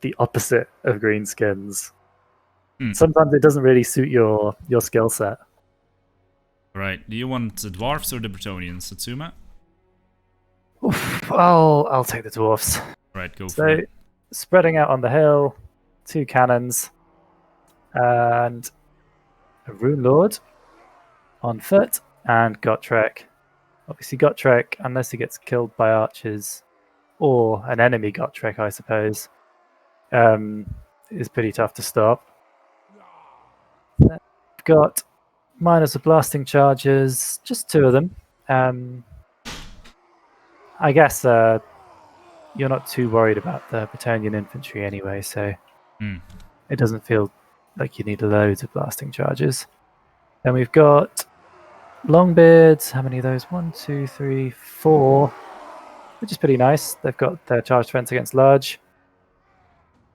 the opposite of greenskins. Hmm. Sometimes it doesn't really suit your skill set. Right. Do you want the dwarfs or the Bretonians, Satsuma? Oof, I'll take the dwarfs. Right, go for So, it. spreading out on the hill, 2 cannons, and a Rune Lord on foot, and Gotrek. Obviously, Gotrek, unless he gets killed by archers or an enemy Gotrek, I suppose, is pretty tough to stop. We've got miners with blasting charges, just 2 of them. I guess you're not too worried about the Bretonian infantry anyway, so it doesn't feel like you need loads of blasting charges. Then we've got Longbeards. How many of those? 1, 2, 3, 4, which is pretty nice. They've got their charge defense against large.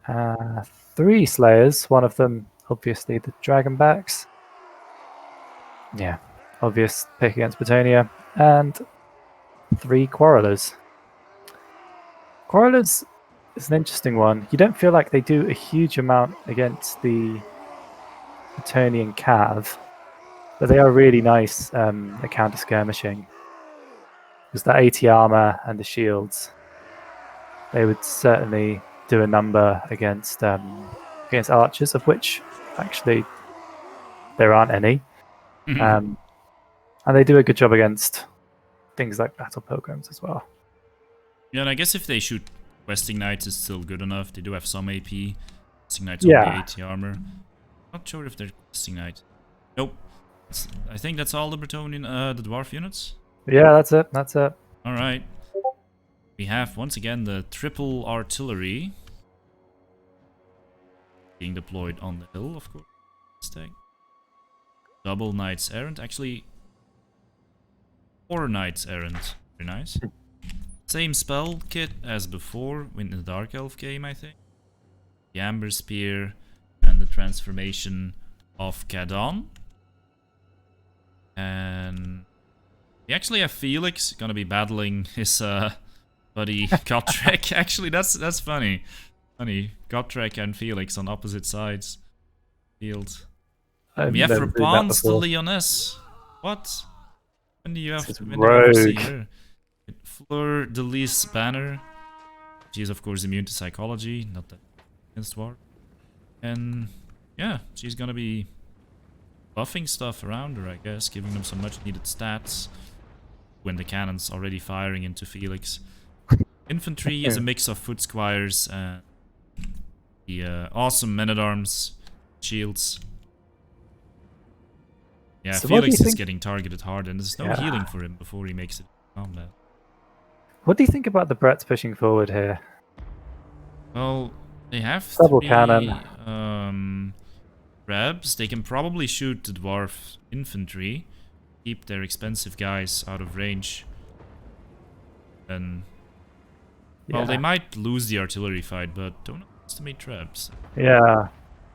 3 Slayers. One of them, obviously, the Dragonbacks. Yeah, obvious pick against Bretonia. And 3 Quarrelers. Quarrelers is an interesting one. You don't feel like they do a huge amount against the Bretonian Cav, but they are really nice at counter skirmishing. Because the 80 armor and the shields, they would certainly do a number against archers, of which actually there aren't any. And they do a good job against things like battle pilgrims as well. Yeah, and I guess if they shoot questing knights, it's still good enough. They do have some AP. Questing knights only 80 armor. Not sure if they're questing knights. Nope. I think that's all the Bretonian, the dwarf units. Yeah, that's it. That's it. All right. We have once again the triple artillery being deployed on the hill, of course. Fisstech. Double knights errant. Actually, 4 knights errant. Very nice. Same spell kit as before in the Dark Elf game, I think. The Amber Spear and the transformation of Kadon. And we actually have Felix gonna be battling his buddy Gotrek. Actually, that's funny. Funny. Gotrek and Felix on opposite sides. Field. We have Rapunz the Lyoness. What? When do you have to see her? Fleur de Lis banner. She is of course immune to psychology, not that against war. And yeah, she's gonna be buffing stuff around her, I guess, giving them some much needed stats when the cannon's already firing into Felix. Infantry is a mix of foot squires and the awesome men-at-arms shields. Yeah, so Felix is getting targeted hard, and there's no healing for him before he makes it combat. What do you think about the Bretts pushing forward here? Well, they have double 3 cannon. Rebs. They can probably shoot the dwarf infantry, keep their expensive guys out of range. And well, they might lose the artillery fight, but don't underestimate Rebs. Yeah.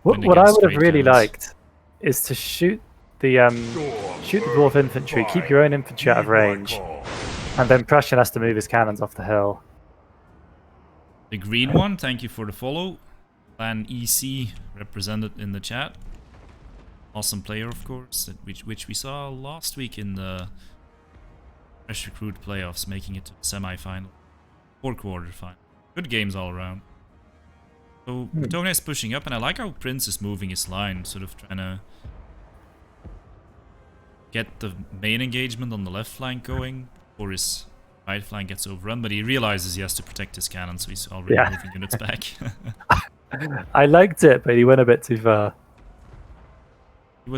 What I would have really liked is to shoot the dwarf infantry, keep your own infantry out of range, and then Prussian has to move his cannons off the hill. The green one, thank you for the follow. Plan EC represented in the chat. Awesome player, of course, which we saw last week in the Fresh Recruit playoffs, making it to the semi-final or quarter-final. Good games all around. So Bretonia is pushing up, and I like how Prince is moving his line, sort of trying to get the main engagement on the left flank going, or his right flank gets overrun, but he realizes he has to protect his cannon, so he's already moving units back. I liked it, but he went a bit too far.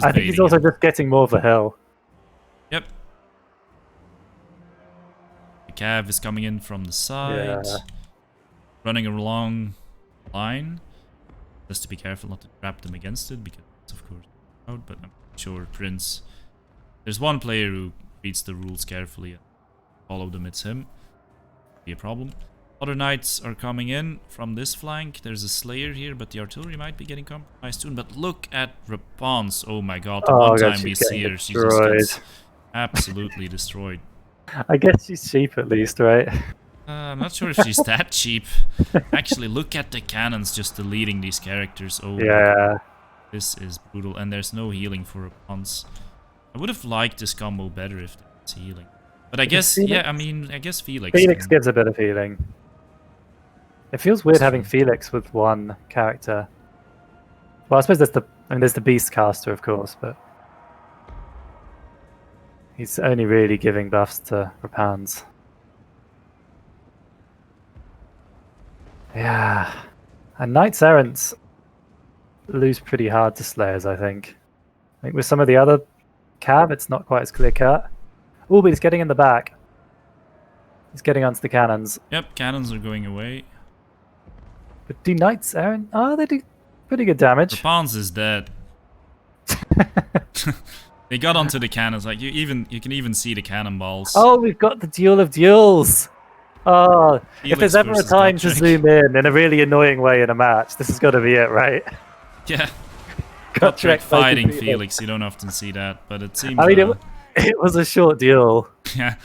I think he's also just getting more of a hill. Yep. The Cav is coming in from the side, running a long line. Just to be careful not to trap them against it, because it's of course out, but I'm sure Prince... There's one player who reads the rules carefully and follow them, it's him. Be a problem. Other knights are coming in from this flank. There's a Slayer here, but the artillery might be getting compromised soon. But look at Rapunz. Oh my god, the one time we see her, she just gets absolutely destroyed. I guess she's cheap at least, right? I'm not sure if she's that cheap. Actually, look at the cannons just deleting these characters. Oh, Yeah. this is brutal. And there's no healing for a once. I would have liked this combo better if there was healing. But I guess, Felix? yeah, I mean, I guess Felix. Felix gives a bit of healing. It feels weird having Felix with one character. Well, I suppose there's the Beast Caster, of course, but he's only really giving buffs to Rapans. Yeah. And Knights Errant lose pretty hard to Slayers, I think. I think with some of the other Cav, it's not quite as clear cut. Oh, but he's getting in the back. He's getting onto the cannons. Yep, cannons are going away. But do Knights Errant? Oh, they do pretty good damage. Rapans is dead. They got onto the cannons. Like you can even see the cannonballs. Oh, we've got the Duel of Duels. Oh, Felix if there's ever a versus time to Gotrek. zoom in a really annoying way in a match, this has got to be it, right? Yeah. Gotrek Gotrek fighting Felix. Felix. You don't often see that, but it seems. I mean, it was a short duel. Yeah,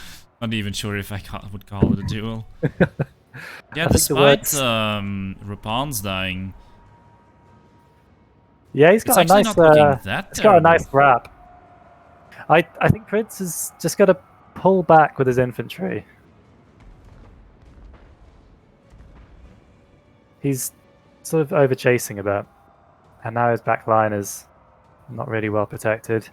not even sure if I would call it a duel. Yeah, I think the despite words- Rapans dying, Yeah, he's it's got a actually nice. not looking that He's got a terrible. nice wrap. I think Prince has just got to pull back with his infantry. He's sort of over chasing a bit, and now his back line is not really well protected.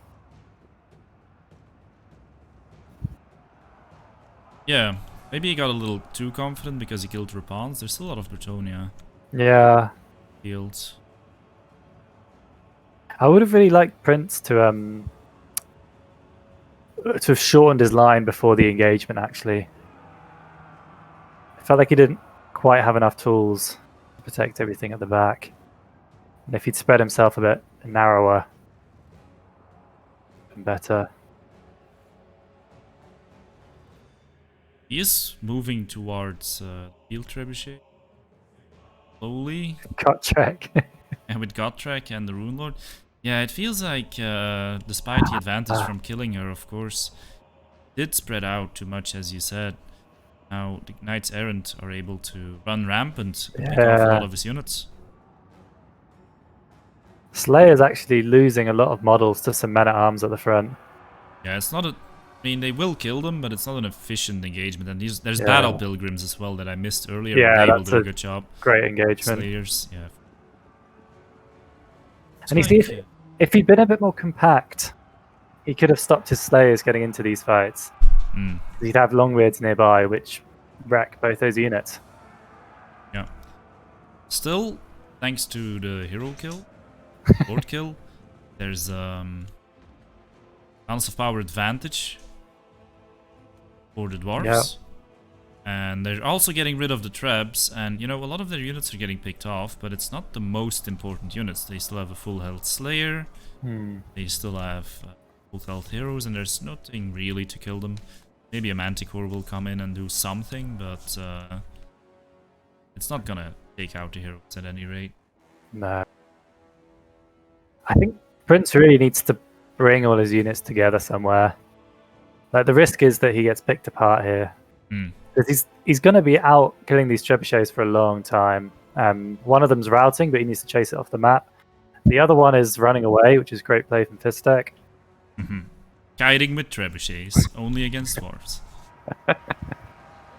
Yeah, maybe he got a little too confident because he killed Rapans. There's still a lot of Bretonia Yeah, fields. I would have really liked Prince to have shortened his line before the engagement. Actually, I felt like he didn't quite have enough tools to protect everything at the back, and if he'd spread himself a bit narrower and better. He is moving towards field trebuchet slowly, Gotrek. and with Gotrek and the Rune Lord. Yeah, it feels like, despite the advantage from killing her, of course, did spread out too much, as you said. Now the Knights Errant are able to run rampant and pick off a lot of his units. Slayer's actually losing a lot of models to some men-at-arms at the front. Yeah, it's not a... I mean, they will kill them, but it's not an efficient engagement. And there's Yeah. Battle Pilgrims as well that I missed earlier. Yeah, They will that's do a a good job. Great engagement. Slayers, yeah. And you see, if he'd been a bit more compact, he could have stopped his Slayers getting into these fights. Mm. He'd have Longbeards nearby, which wreck both those units. Yeah. Still, thanks to the hero kill, Lord kill, there's balance of power advantage for the dwarves. Yeah. And they're also getting rid of the trebs, and you know, a lot of their units are getting picked off, but it's not the most important units. They still have a full health Slayer, they still have full health heroes, and there's nothing really to kill them. Maybe a Manticore will come in and do something, but it's not gonna take out the heroes at any rate. No. I think Prince really needs to bring all his units together somewhere. Like, the risk is that he gets picked apart here. Mm. Because he's going to be out killing these trebuchets for a long time. One of them's routing, but he needs to chase it off the map. The other one is running away, which is great play from Fisstech. Guiding with trebuchets, only against dwarves.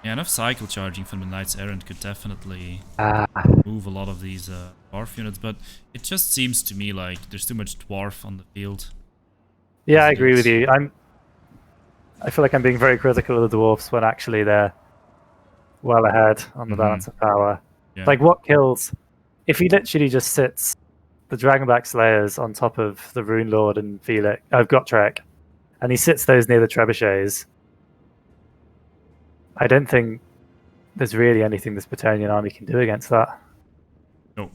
Yeah, enough cycle charging from the Knights Errant could definitely move a lot of these dwarf units, but it just seems to me like there's too much dwarf on the field. Yeah, I agree with you. I feel like I'm being very critical of the dwarfs when actually they're well ahead on the balance of power. Yeah. Like, what kills? If he literally just sits the Dragonback Slayers on top of the Rune Lord and Felix, Gotrek, and he sits those near the trebuchets, I don't think there's really anything this Bretonnian army can do against that. No.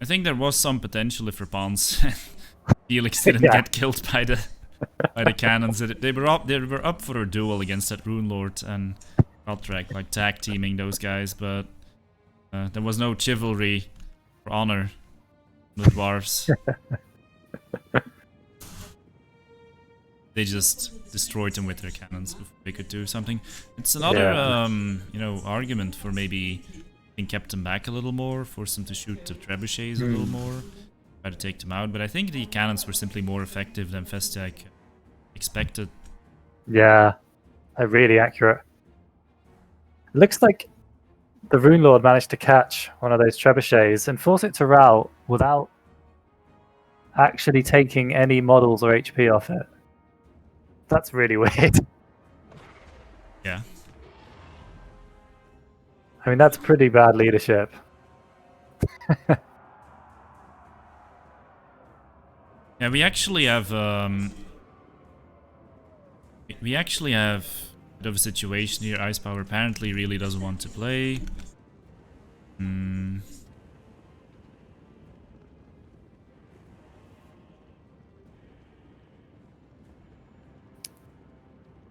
I think there was some potential if Rapans and Felix didn't get killed by the cannons. They were up for a duel against that Rune Lord and Gotrek, like tag teaming those guys, but there was no chivalry or honor in the dwarves. they just destroyed them with their cannons if they could do something. It's another, you know, argument for maybe being kept them back a little more, force them to shoot the trebuchets a little more, try to take them out. But I think the cannons were simply more effective than Fisstech expected. Yeah, they're really accurate. It looks like the Rune Lord managed to catch one of those trebuchets and force it to rout without actually taking any models or HP off it. That's really weird. Yeah. I mean, that's pretty bad leadership. Yeah, we actually have a bit of a situation here. Ice Power apparently really doesn't want to play.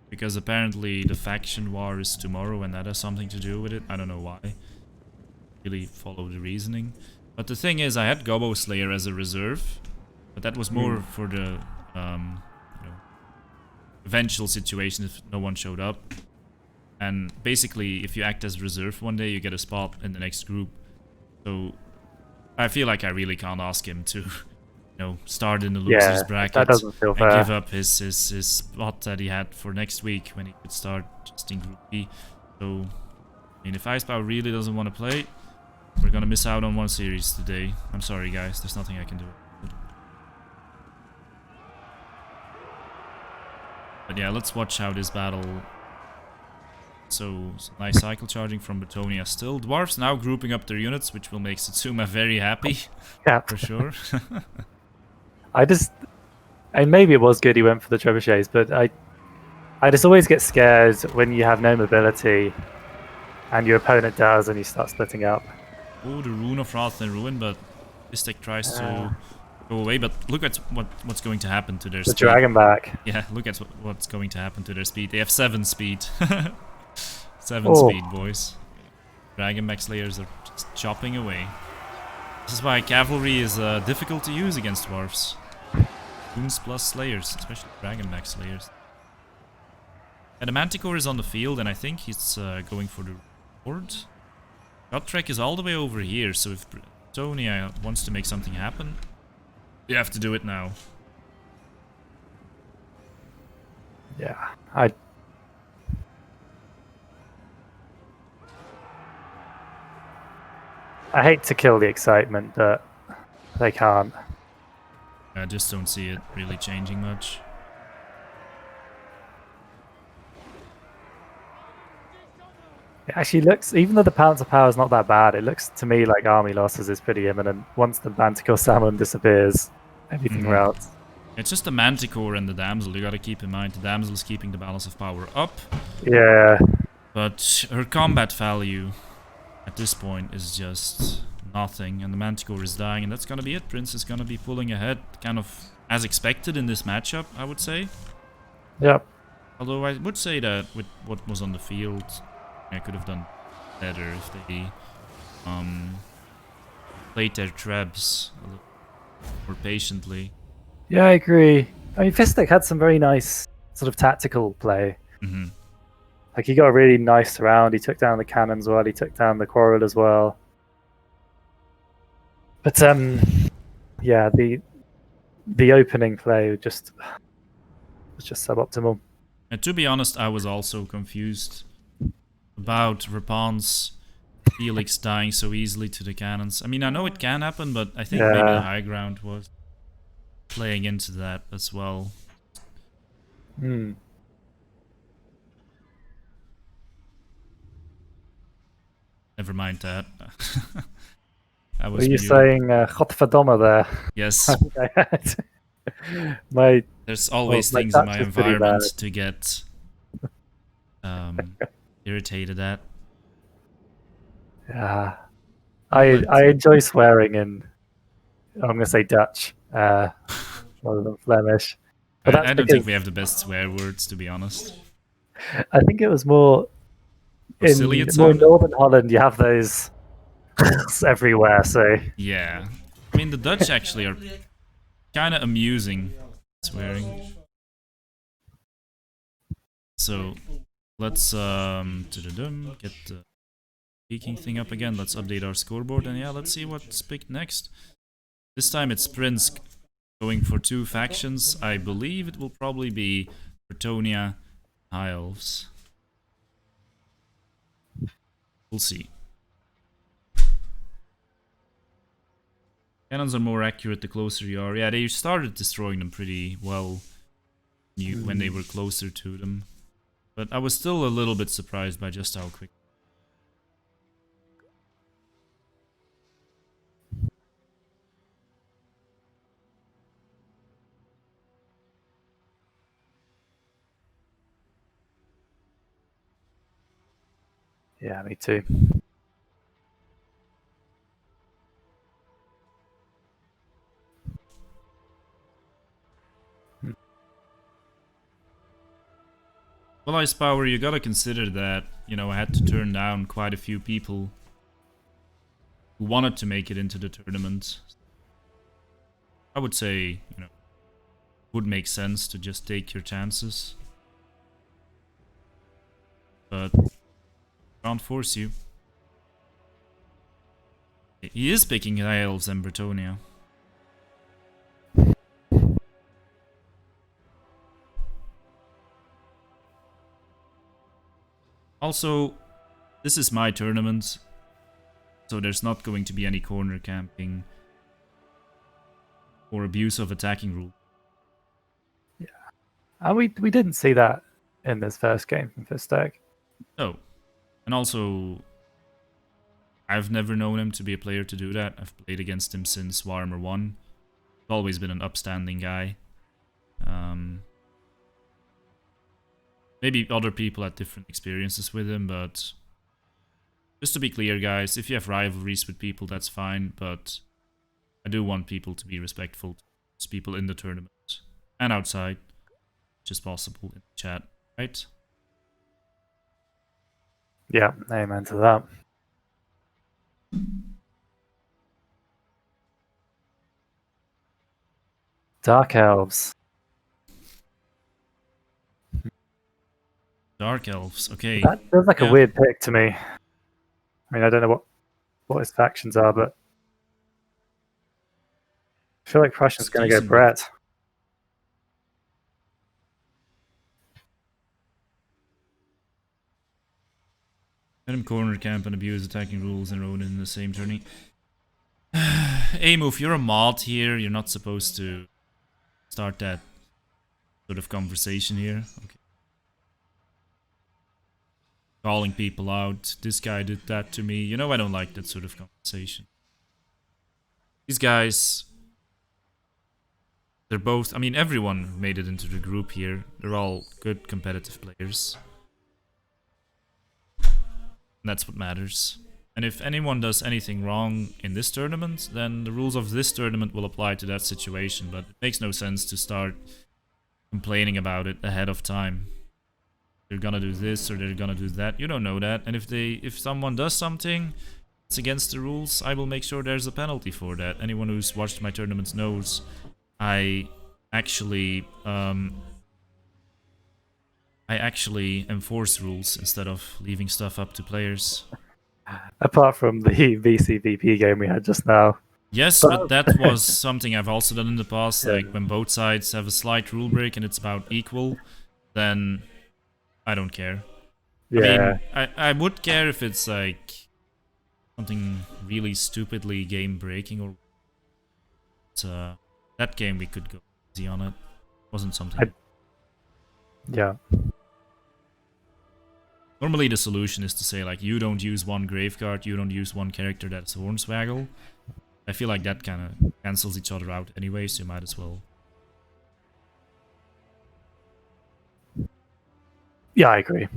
Because apparently the faction war is tomorrow and that has something to do with it. I don't know why. Really follow the reasoning. But the thing is, I had Gobbo Slayer as a reserve, but that was more for the you know, eventual situation if no one showed up. And basically, if you act as reserve one day, you get a spot in the next group. So I feel like I really can't ask him to, you know, start in the losers bracket that doesn't feel fair. and give up his spot that he had for next week when he could start just in Group B. So, I mean, if Icepower really doesn't want to play, we're gonna miss out on one series today. I'm sorry, guys. There's nothing I can do. But yeah, let's watch how this battle. So, some nice cycle charging from Bretonia still. Dwarves now grouping up their units, which will make Satsuma very happy. Yeah, for sure. and maybe it was good he went for the trebuchets, but I just always get scared when you have no mobility and your opponent does and you start splitting up. Oh, the Rune of Wrath and Ruin, but Fisstech tries to go away, but look at what's going to happen to their speed. The dragon back. Yeah, look at what's going to happen to their speed. They have 7 speed. 7 speed, boys. Dragonback Slayers are just chopping away. This is why cavalry is difficult to use against dwarves. Runes plus Slayers, especially Dragonback Slayers. And the Manticore is on the field, and I think he's going for the board. Gotrek is all the way over here, so if Bretonia wants to make something happen, you have to do it now. Yeah, I hate to kill the excitement, but they can't. I just don't see it really changing much. It actually looks, even though the balance of power is not that bad, it looks to me like army losses is pretty imminent. Once the Manticore Salmon disappears, everything routs. It's just the Manticore and the Damsel. You gotta keep in mind the Damsel is keeping the balance of power up. Yeah. But her combat value at this point is just nothing, and the Manticore is dying, and that's gonna be it. Prince is gonna be pulling ahead, kind of as expected in this matchup, I would say. Yep. Although I would say that with what was on the field, I could have done better if they played their trebs a little more patiently. Yeah, I agree. I mean, Fisstech had some very nice sort of tactical play. Like, he got a really nice round. He took down the cannons well. He took down the quarrel as well. But yeah, the opening play was just suboptimal. And to be honest, I was also confused about Rapon's Felix dying so easily to the cannons. I mean, I know it can happen, but I think maybe the high ground was playing into that as well. Never mind that. That was Were you saying Godverdomme there? Yes. There's always things in my environment to get irritated at. Yeah. I enjoy swearing in, I'm going to say Dutch rather than Flemish. But I don't think we have the best swear words, to be honest. I think it was more in more Northern Holland. You have those everywhere, so yeah. I mean, the Dutch actually are kind of amusing swearing. So let's get the peeking thing up again. Let's update our scoreboard, and yeah, let's see what's picked next. This time it's Prince going for 2 factions. I believe it will probably be Bretonnia, High Elves. We'll see. Cannons are more accurate the closer you are. Yeah, they started destroying them pretty well when they were closer to them. But I was still a little bit surprised by just how quick. Yeah, me too. Well, Ice Power, you gotta consider that, you know, I had to turn down quite a few people who wanted to make it into the tournament. I would say, you know, would make sense to just take your chances. But can't force you. He is picking High Elves and Bretonnia. Also, this is my tournament, so there's not going to be any corner camping or abuse of attacking rule. Yeah, and we didn't see that in this first game from Fisstech. No, and also, I've never known him to be a player to do that. I've played against him since Warhammer 1. He's always been an upstanding guy. Maybe other people had different experiences with him, but just to be clear, guys, if you have rivalries with people, that's fine, but I do want people to be respectful to people in the tournament and outside, which is possible in the chat, right? Yeah, amen to that. Dark Elves. Dark Elves, okay. That feels like a weird pick to me. I mean, I don't know what his factions are, but I feel like Prussian's going to go Brett. Let him corner camp and abuse attacking rules and Ronin in the same tourney. Amo, if you're a mod here, you're not supposed to start that sort of conversation here. Okay. Calling people out. This guy did that to me. You know I don't like that sort of conversation. These guys, they're both... I mean, everyone who made it into the group here, they're all good competitive players. And that's what matters. And if anyone does anything wrong in this tournament, then the rules of this tournament will apply to that situation. But it makes no sense to start complaining about it ahead of time. They're gonna do this or they're gonna do that. You don't know that. And if someone does something that's against the rules, I will make sure there's a penalty for that. Anyone who's watched my tournaments knows I actually enforce rules instead of leaving stuff up to players. Apart from the VCVP game we had just now. Yes, but that was something I've also done in the past. Like when both sides have a slight rule break and it's about equal, then I don't care. Yeah. I mean, I would care if it's like something really stupidly game breaking or that game we could go easy on it. Wasn't something. Yeah. Normally the solution is to say like you don't use one grave card, you don't use one character that's Hornswaggle. I feel like that kind of cancels each other out anyway, so you might as well. Yeah, I agree.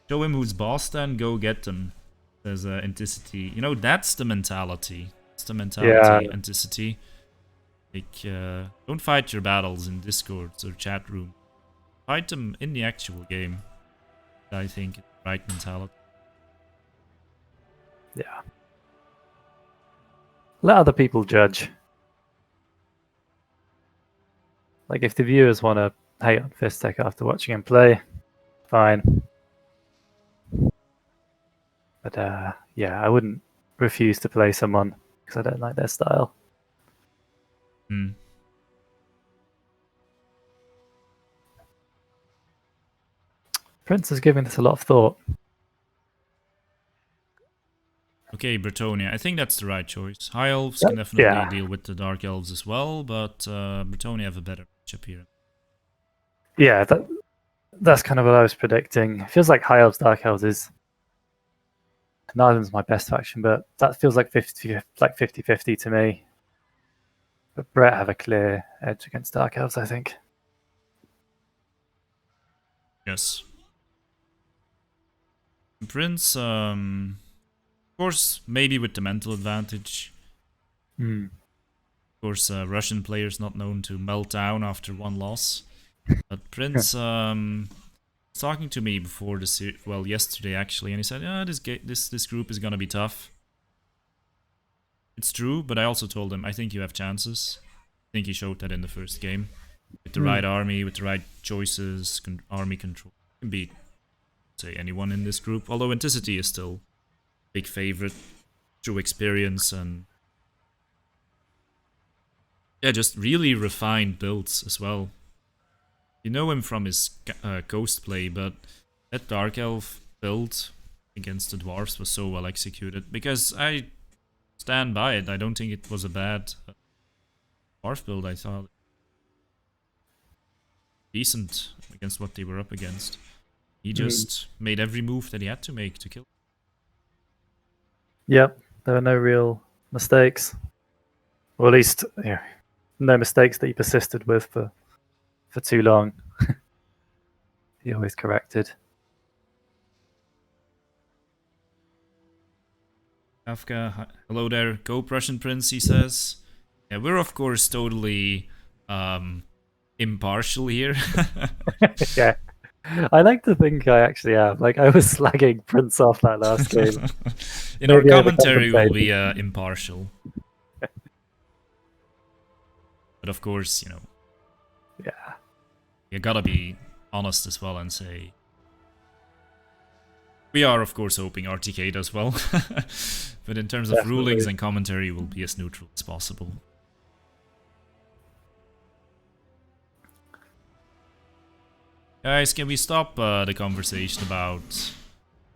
Show him who's boss then, go get them. There's Anticity. You know, that's the mentality. That's the mentality, yeah. Anticity. Like, don't fight your battles in Discords or chat room. Fight them in the actual game. I think it's the right mentality. Yeah. Let other people judge. Like, if the viewers want to hate on Fisstech after watching him play, fine. But yeah, I wouldn't refuse to play someone because I don't like their style. Prince is giving this a lot of thought. Okay, Bretonia. I think that's the right choice. High Elves can definitely deal with the Dark Elves as well, but Bretonia have a better matchup here. Yeah, that's kind of what I was predicting. It feels like High Elves, Dark Elves is... Nylon's my best faction, but that feels like 50-50 to me. But Brett have a clear edge against Dark Elves, I think. Yes. Prince, of course, maybe with the mental advantage. Of course, Russian players not known to melt down after one loss. But Prince, talking to me before the yesterday actually, and he said, this group is gonna be tough. It's true, but I also told him I think you have chances. I think he showed that in the first game. With the right army, with the right choices, army control, you can beat, say, anyone in this group. Although Anticity is still a big favorite through experience and just really refined builds as well. You know him from his Ghost play, but that Dark Elf build against the Dwarves was so well executed. Because I stand by it, I don't think it was a bad Dwarf build. I thought decent against what they were up against. He just made every move that he had to make to kill. Yep, there were no real mistakes. Or at least, no mistakes that he persisted with for too long. He always corrected. Kafka, hello there. Go Prussian Prince, he says. Yeah, we're of course totally impartial here. Yeah. I like to think I actually am. Like, I was slagging Prince off that last game. In our commentary, we'll be impartial. But of course, yeah, you gotta be honest as well and say we are, of course, hoping RTK does well. But in terms of rulings and commentary, we'll be as neutral as possible. Guys, can we stop the conversation about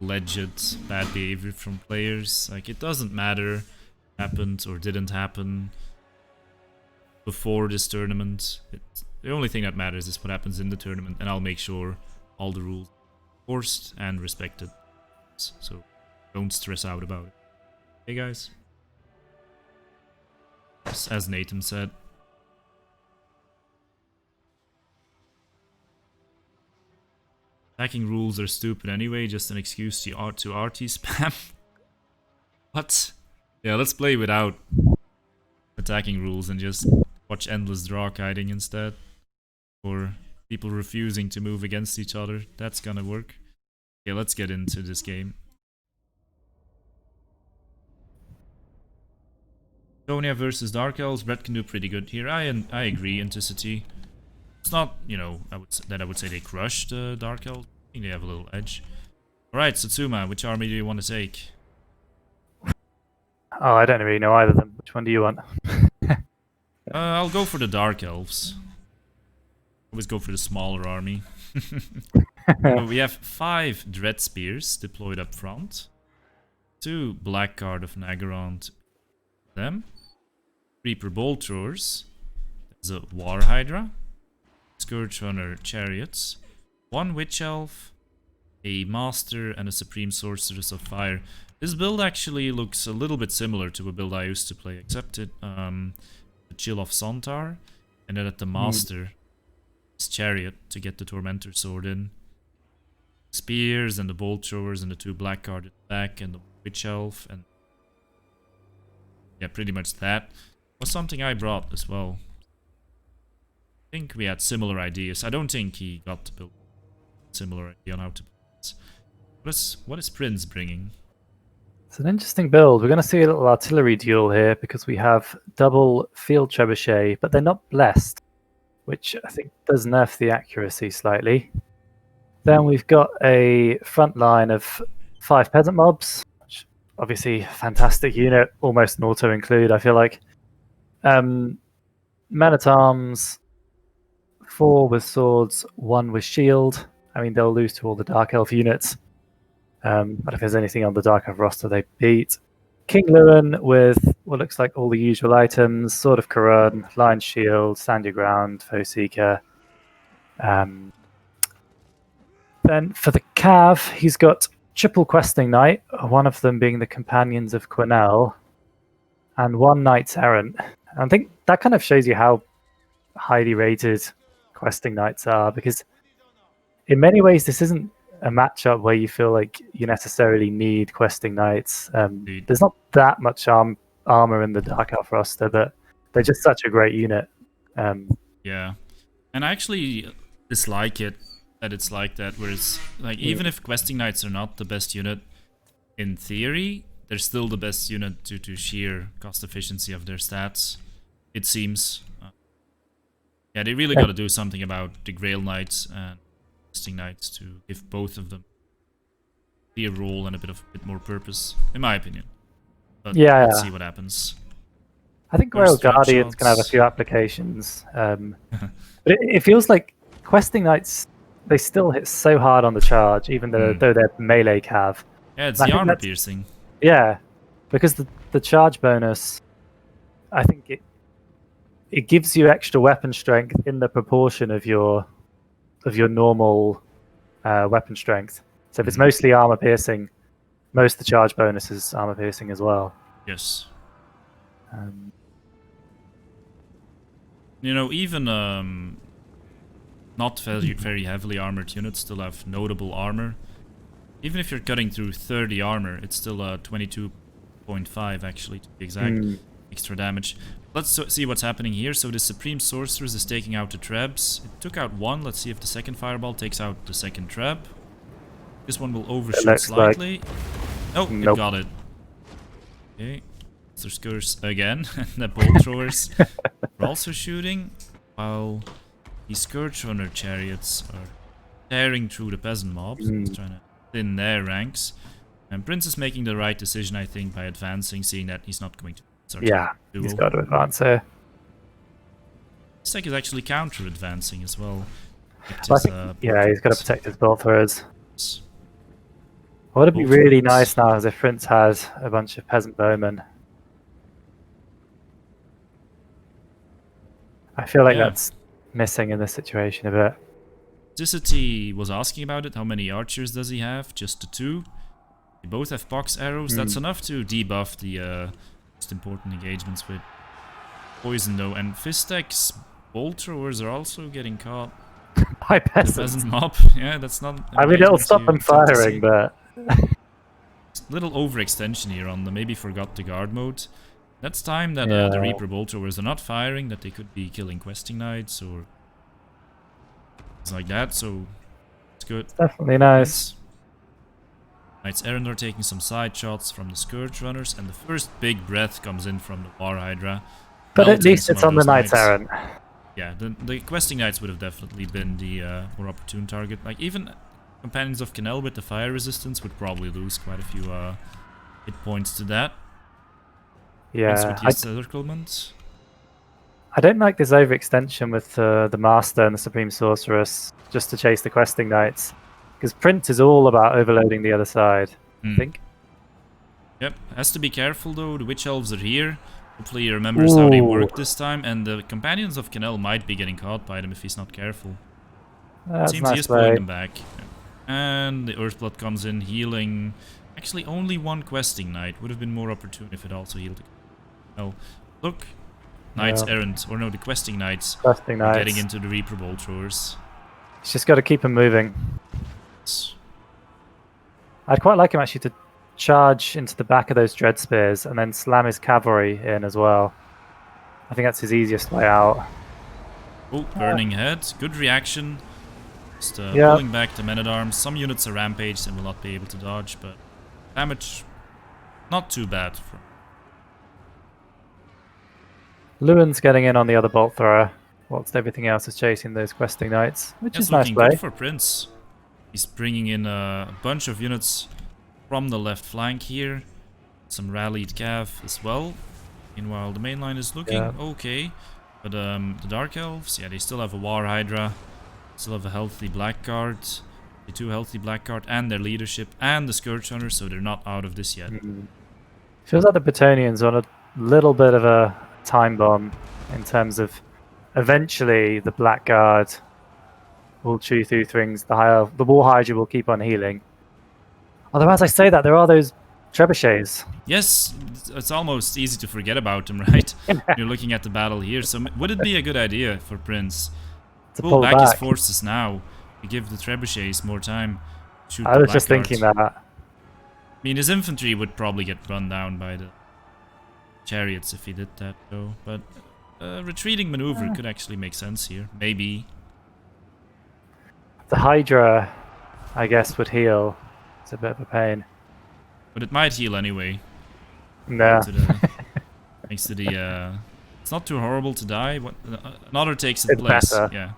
alleged bad behavior from players? Like, it doesn't matter happened or didn't happen before this tournament. The only thing that matters is what happens in the tournament, and I'll make sure all the rules are enforced and respected. So don't stress out about it. Hey guys. As Nathan said. Attacking rules are stupid anyway, just an excuse to RT spam. What? Yeah, let's play without attacking rules and just watch endless draw kiting instead. Or people refusing to move against each other. That's gonna work. Okay, let's get into this game. Sonia versus Dark Elves. Brett can do pretty good here. I agree, Anticity. It's not, I would say they crushed Dark Elves. I think they have a little edge. Alright, Satsuma, which army do you want to take? Oh, I don't really know either of them. Which one do you want? I'll go for the Dark Elves. Always go for the smaller army. So we have 5 Dread Spears deployed up front. 2 Black Guard of Nagaron. Them. Reaper Bolt Throwers. There's a War Hydra. Scourge Runner Chariots. 1 Witch Elf. A Master and a Supreme Sorceress of Fire. This build actually looks a little bit similar to a build I used to play, except it the Chill of Sontar, and then at the Master is Chariot to get the Tormentor Sword in. Spears and the Bolt Throwers and the 2 Black Guard in the back and the Witch Elf, and yeah, pretty much that was something I brought as well. I think we had similar ideas. I don't think he got to build a similar idea on how to build this. What is Prince bringing? It's an interesting build. We're going to see a little artillery duel here because we have double field trebuchet, but they're not blessed. which I think does nerf the accuracy slightly. Then we've got a front line of 5 peasant mobs, which obviously fantastic unit, almost an auto include, I feel like. Men-at-arms, 4 with swords, 1 with shield. I mean, they'll lose to all the Dark Elf units. But if there's anything on the Dark Elf roster, they beat. King Lewin with what looks like all the usual items: Sword of Karun, Lion Shield, Stand Your Ground, Foe Seeker. Then for the Cav, he's got triple Questing Knight, one of them being the Companions of Quenelle, and 1 Knights Errant. And I think that kind of shows you how highly rated Questing Knights are, because in many ways this isn't a matchup where you feel like you necessarily need Questing Knights. There's not that much armor in the Dark Elf roster, but they're just such a great unit. Yeah, and I actually dislike it that it's like that, whereas like even if Questing Knights are not the best unit in theory, they're still the best unit due to sheer cost efficiency of their stats, it seems. Yeah, they really got to do something about the Grail Knights and Questing Knights to give both of them a clear role and a bit more purpose, in my opinion. But Yeah, let's see what happens. I think Grail Guardians can have a few applications, but it feels like Questing Knights, they still hit so hard on the charge, even though they're melee cav. Yeah, it's the armor piercing. Yeah, because the charge bonus, I think it gives you extra weapon strength in the proportion of your normal weapon strength. So if it's mostly armor piercing, most of the charge bonus is armor piercing as well. Yes. You know, even not very heavily armored units still have notable armor. Even if you're cutting through 30 armor, it's still 22.5 actually, to be exact. Extra damage. Let's see what's happening here. So the Supreme Sorceress is taking out the Trebs. It took out 1. Let's see if the second Fireball takes out the second Treb. This one will overshoot slightly. Oh, nope. It got it. Okay. So Skurs again. The Bolt Throwers are also shooting, while the Scourge Runner chariots are tearing through the peasant mobs, trying to thin their ranks. And Prince is making the right decision, I think, by advancing, seeing that he's not going to start he's got to advance here. Fisstech is actually counter-advancing as well. He's got to protect his Bolt Throwers. What would be really nice now is if Prince has a bunch of peasant bowmen. I feel like that's missing in this situation a bit. Dicity was asking about it. How many archers does he have? Just the 2. They both have box arrows. That's enough to debuff the most important engagements with poison, though. And Fisstech's bolt throwers are also getting caught by peasants. Peasant mob. Yeah, that's not. I mean, it'll stop them firing, but little overextension here on the maybe forgot the guard mode. That's time that the Reaper bolt throwers are not firing, that they could be killing Questing Knights or things like that, so it's good. It's definitely nice. Knights Errant are taking some side shots from the Scourge Runners, and the first big breath comes in from the War Hydra. But at least it's on the Knights Errant. Yeah, the Questing Knights would have definitely been the more opportune target. Like, even Companions of Quenelle with the fire resistance would probably lose quite a few hit points to that. Yeah, with the encirclement. I don't like this overextension with the Master and the Supreme Sorceress just to chase the Questing Knights, because Prince is all about overloading the other side, I think. Yep, has to be careful though. The Witch Elves are here. Hopefully he remembers how they work this time, and the Companions of Quenelle might be getting caught by them if he's not careful. That's Seems nice he is pulling them back. And the Earthblood comes in, healing. Actually, only 1 Questing Knight. Would have been more opportune if it also healed. Oh, look. Knights Errant, or no, the Questing Knights are getting into the Reaper Bolt Throwers. He's just got to keep him moving. I'd quite like him actually to charge into the back of those Dread Spears and then slam his cavalry in as well. I think that's his easiest way out. Oh, Burning Head. Good reaction. Just pulling back the Men-at-Arms. Some units are rampaged and will not be able to dodge, but damage not too bad. Lewin's getting in on the other bolt thrower. whilst everything else is chasing those questing knights, which It's is nice looking play. good for Prince. He's bringing in a bunch of units from the left flank here. Some rallied cav as well. Meanwhile, the main line is looking okay. But the Dark Elves, yeah, they still have a War Hydra. Still have a healthy Blackguard. The 2 healthy Blackguard and their leadership and the Scourge Hunter, so they're not out of this yet. Feels like the Bretonians are on a little bit of a time bomb in terms of eventually the Blackguard will chew through things. The War Hydra will keep on healing. Although, as I say that, there are those trebuchets. Yes, it's almost easy to forget about them, right? You're looking at the battle here, so would it be a good idea for Prince To pull pull back his back. forces now to give the trebuchets more time to shoot I the was just Blackguard? thinking that. I mean, his infantry would probably get run down by the chariots if he did that, though. But a retreating maneuver could actually make sense here. Maybe. The Hydra, I guess, would heal. It's a bit of a pain. But it might heal anyway. Yeah. Thanks to the... it's not too horrible to die. Another takes its It's place. better. Yeah,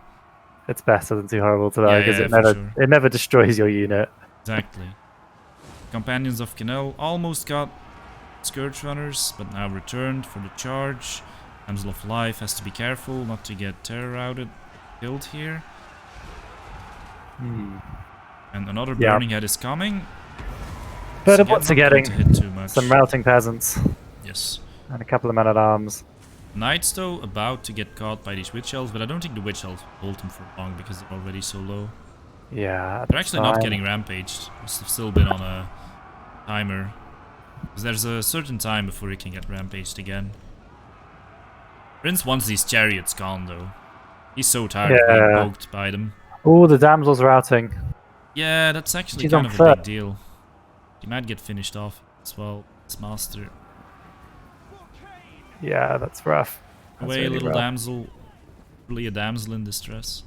It's better than too horrible to die because for it never destroys your unit. exactly. Companions of Canel almost got Scourge Runners, but now returned for the charge. Damsel of Life has to be careful not to get terror routed, killed here. And another Burning Head is coming. But So what's not getting? going to hit too much. Some routing peasants Yes. and a couple of men-at-arms. Knights, though, about to get caught by these Witch Elves, but I don't think the Witch Elves will hold them for long because they're already so low. Yeah, They're actually not getting rampaged. Must have still been on a timer. Because there's a certain time before you can get rampaged again. Prince wants these chariots gone, though. He's so tired of being poked by them. Oh, the damsel's routing. Yeah, that's actually She's kind on of a foot. big deal. He might get finished off as well. This master. Yeah, that's rough. That's Away, really little rough. damsel. Really a damsel in distress.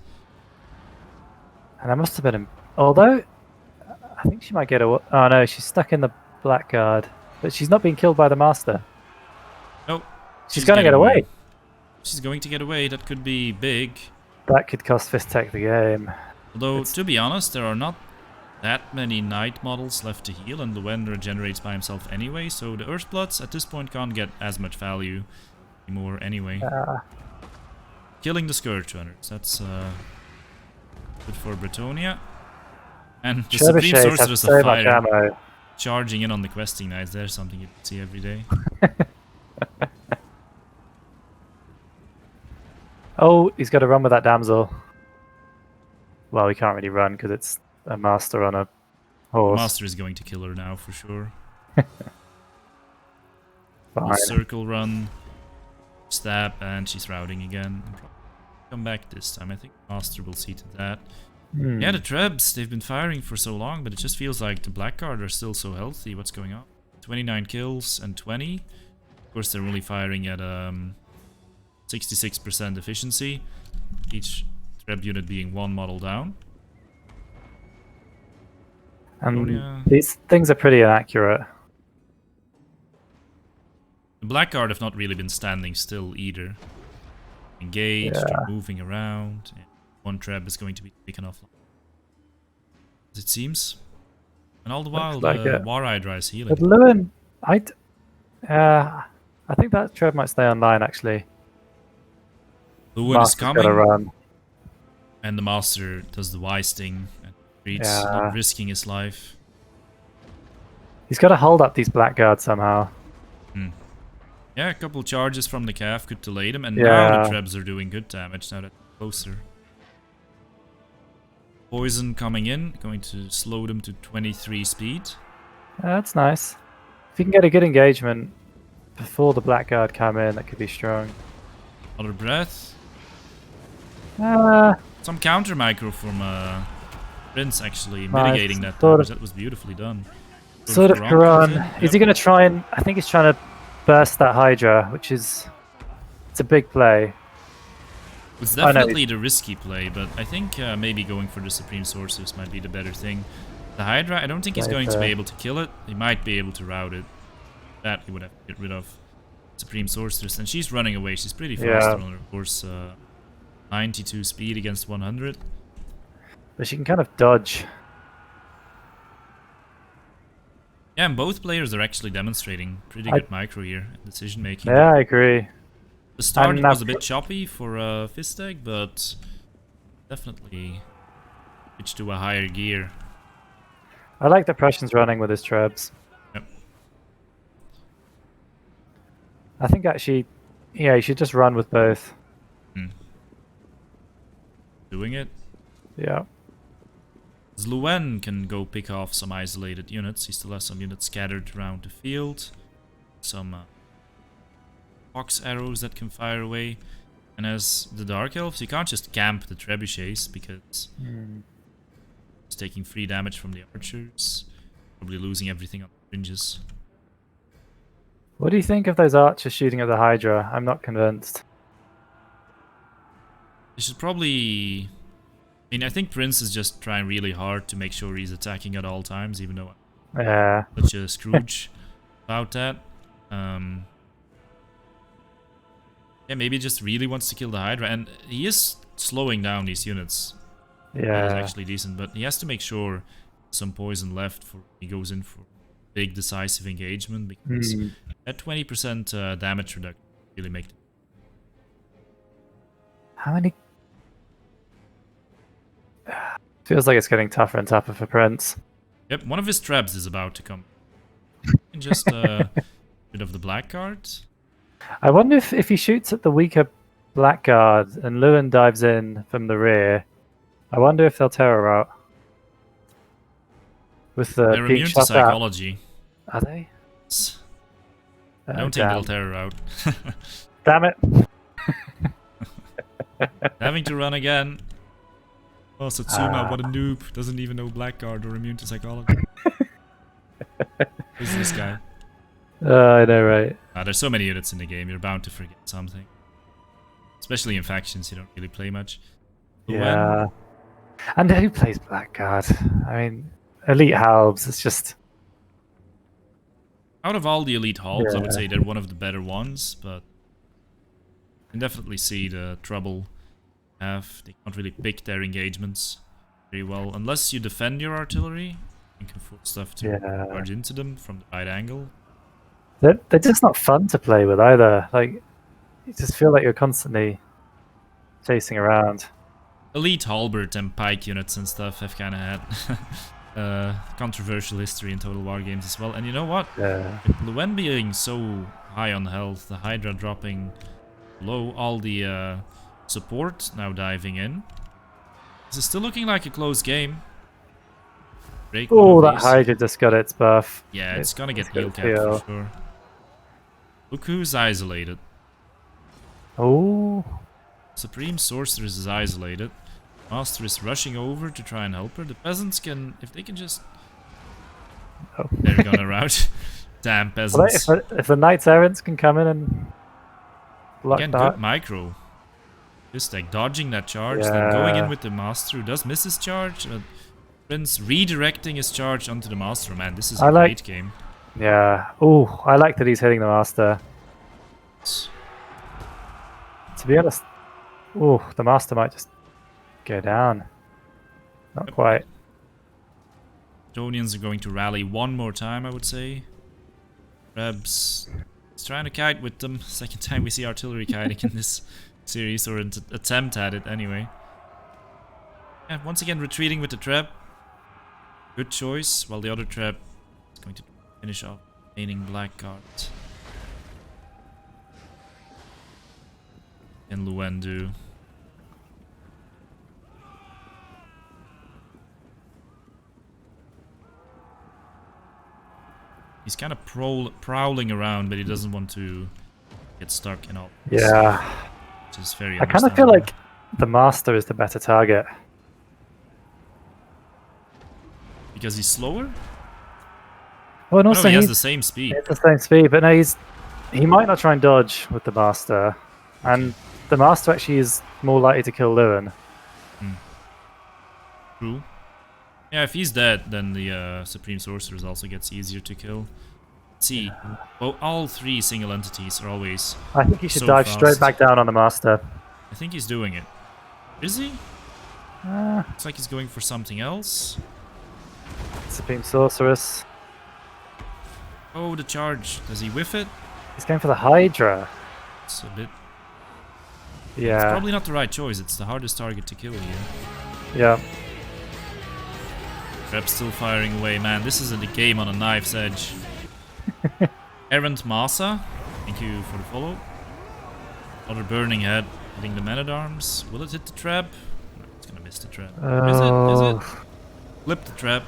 And I must have been... Although, I think she might get away. Oh no, she's stuck in the Blackguard. But she's not being killed by the Master. Oh, She's going to get away. She's going to get away. That could be big. That could cost Fisstech the game. Although, to be honest, there are not that many Knight models left to heal, and Llewellyn regenerates by himself anyway, so the Earthbloods at this point can't get as much value anymore anyway. Killing the Scourge Runners, that's good for Bretonia. And the Supreme Trebuchets Sorceress have of so much Fire ammo. charging in on the questing knights, there's something you see every day. Oh, he's got to run with that damsel. Well, he can't really run because it's a Master on a The horse. Master is going to kill her now for sure. Fine. Circle run, stab, and she's routing again. Come back this time. I think Master will see to that. Yeah, the Trebs, they've been firing for so long, but it just feels like the Blackguard are still so healthy. What's going on? 29 kills and 20. Of course, they're only firing at 66% efficiency. Each Treb unit being one model down. And these things are pretty inaccurate. The Blackguard have not really been standing still either. Engaged, they're moving around. One Treb is going to be taken offline, as it seems. And all the while, the War Hydra is healing. But Llewellyn, I think that Treb might stay online actually. Llewellyn is coming, run. and the Master does the wise thing and retreats, not risking his life. He's got to hold up these Blackguards somehow. Yeah, a couple charges from the calf could delay them, and now the Trebs are doing good damage now that they're closer. Poison coming in, going to slow them to 23 speed. That's nice. If you can get a good engagement before the Blackguard come in, that could be strong. Another breath. Some counter micro from Prince actually mitigating that damage. That was beautifully done. Sort of Quran. Is he going to try and... I think he's trying to burst that Hydra, which is... It's a big play. It's definitely the risky play, but I think maybe going for the Supreme Sorceress might be the better thing. The Hydra, I don't think he's going to be able to kill it. He might be able to rout it. That he would have to get rid of. Supreme Sorceress, and she's running away. She's pretty fast on her horse. 92 speed against 100. But she can kind of dodge. Yeah, and both players are actually demonstrating pretty good micro here, decision making. Yeah, I agree. The start it was a bit choppy for Fisstech, but definitely switched to a higher gear. I like the Prussians running with his trebs. Yep. I think actually, yeah, you should just run with both. Doing it. Yeah. Zluen can go pick off some isolated units. He still has some units scattered around the field. Some box arrows that can fire away. And as the Dark Elves, you can't just camp the trebuchets because it's taking free damage from the archers. Probably losing everything on the fringes. What do you think of those archers shooting at the Hydra? I'm not convinced. They should probably... I mean, I think Prince is just trying really hard to make sure he's attacking at all times, even though Yeah. I'm such a Scrooge about that. Yeah, maybe he just really wants to kill the Hydra, and he is slowing down these units. That is Yeah. actually decent, but he has to make sure some poison left for he goes in for big decisive engagement, because at 20% damage reduction really make it. How many? Feels like it's getting tougher and tougher for Prince. Yep, one of his traps is about to come. And just bit of the black card. I wonder if he shoots at the weaker blackguard and Lewin dives in from the rear. I wonder if they'll terror out. With the They're being immune to shot at. psychology. Are they? I don't think they'll terror out. Damn it. Having to run again. Oh, Satsuma, what a noob. Doesn't even know Blackguard or immune to psychology. Who's this guy? I know, right? There's so many units in the game, you're bound to forget something. Especially in factions, you don't really play much. But Yeah. And who plays Blackguard? I mean, Elite Halbs, it's just... out of all the elite halbs, I would say they're one of the better ones, but you can definitely see the trouble they have. They can't really pick their engagements very well. Unless you defend your artillery, you can force stuff to charge into them from the right angle. They're just not fun to play with either. Like, you just feel like you're constantly chasing around. Elite halberd and pike units and stuff have kind of had controversial history in Total War games as well. And you know what? With Luen being so high on health, the Hydra dropping low, all the support now diving in. This is still looking like a close game. Oh, that Hydra just got its buff. Yeah, it's gonna get heal capped for sure. Look who's isolated. Oh. Supreme Sorceress is isolated. Master is rushing over to try and help her. The peasants can, if they can just... Oh. They're gonna rout. Damn peasants. Well, if the Knights Errants can come in and block Again, that. good micro. Just like dodging that charge, then going in with the Master who does miss his charge. Prince redirecting his charge onto the Master. Man, this is a great game. Yeah. Oh, I like that he's hitting the Master. To be honest, oh, the Master might just go down. Not quite. Estonians are going to rally one more time, I would say. Rebs is trying to kite with them. Second time we see artillery kiting in this series, or an attempt at it anyway. And once again retreating with the trap. Good choice, while the other trap is going to finish off remaining blackguard. And Luen do. He's kind of prowling around, but he doesn't want to get stuck in all this. Yeah. Which is very I kind of feel like the Master is the better target. Because he's slower? Oh, and also no, he has the same speed. It's the same speed, but no, he might not try and dodge with the Master. And the Master actually is more likely to kill Lewin. True. Yeah, if he's dead, then the Supreme Sorceress also gets easier to kill. Let's see. Well, all three single entities are always I think he should dive straight back down on the Master. I think he's doing it. Is he? Uh, Looks like he's going for something else. Supreme Sorceress. Oh, the charge. Does he whiff it? He's going for the Hydra. It's a bit... Yeah. It's probably not the right choice. It's the hardest target to kill here. Yeah. Rep's still firing away. Man, this isn't a game on a knife's edge. Errant Masa, thank you for the follow. Another burning head hitting the man-at-arms. Will it hit the trap? No, it's gonna miss the trap. Is it? Flip the trap.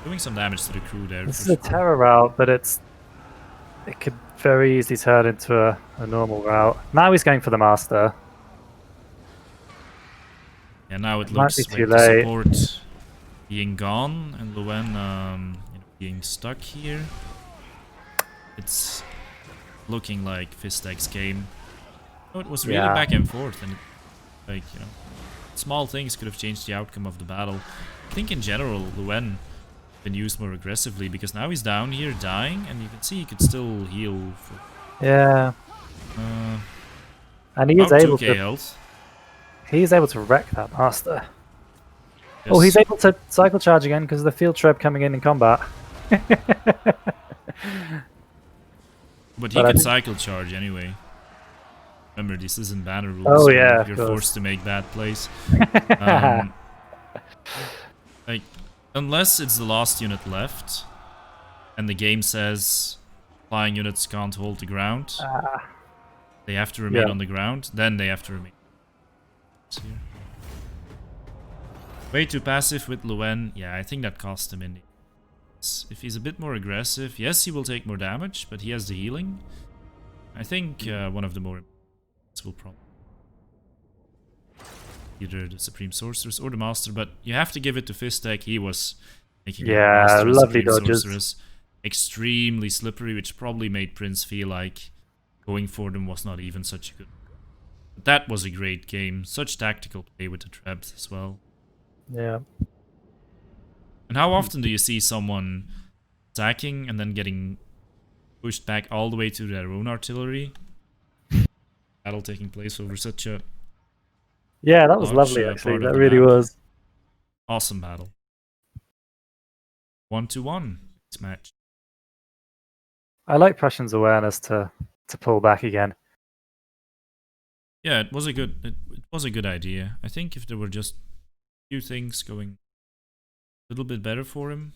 Doing some damage to the crew there. This is a terror route, but it could very easily turn into a normal route. Now he's going for the Master. Yeah, now it Might looks be like too the late. support being gone and Luen being stuck here. It's looking like Fisstech's game. Oh, it was really back and forth, and small things could have changed the outcome of the battle. I think in general, Luen been used more aggressively because now he's down here dying, and you can see he could still heal. Yeah. And he is about able 2k to. health. He's able to wreck that Master. Yes. Oh, he's able to cycle charge again because of the field trap coming in combat. But he could cycle charge anyway. Remember, this isn't banner rules. Oh so yeah, you're forced to make bad plays. Like, unless it's the last unit left, and the game says flying units can't hold the ground, they have to remain on the ground. Then they have to remain. Here. Way too passive with Luen. Yeah, I think that cost him in the... If he's a bit more aggressive, yes, he will take more damage, but he has the healing. I think one of the more will probably either the Supreme Sorceress or the Master, but you have to give it to Fisstech. He was making Master and lovely Supreme dodges. Sorceress extremely slippery, which probably made Prince feel like going for them was not even such a good. But that was a great game. Such tactical play with the traps as well. Yeah. And how often do you see someone attacking and then getting pushed back all the way to their own artillery? Battle taking place over such a... Yeah, that was lovely actually. That really was. Awesome battle. 1-1 this match. I like Prussian's awareness to pull back again. Yeah, it was a good idea. I think if there were just a few things going a little bit better for him,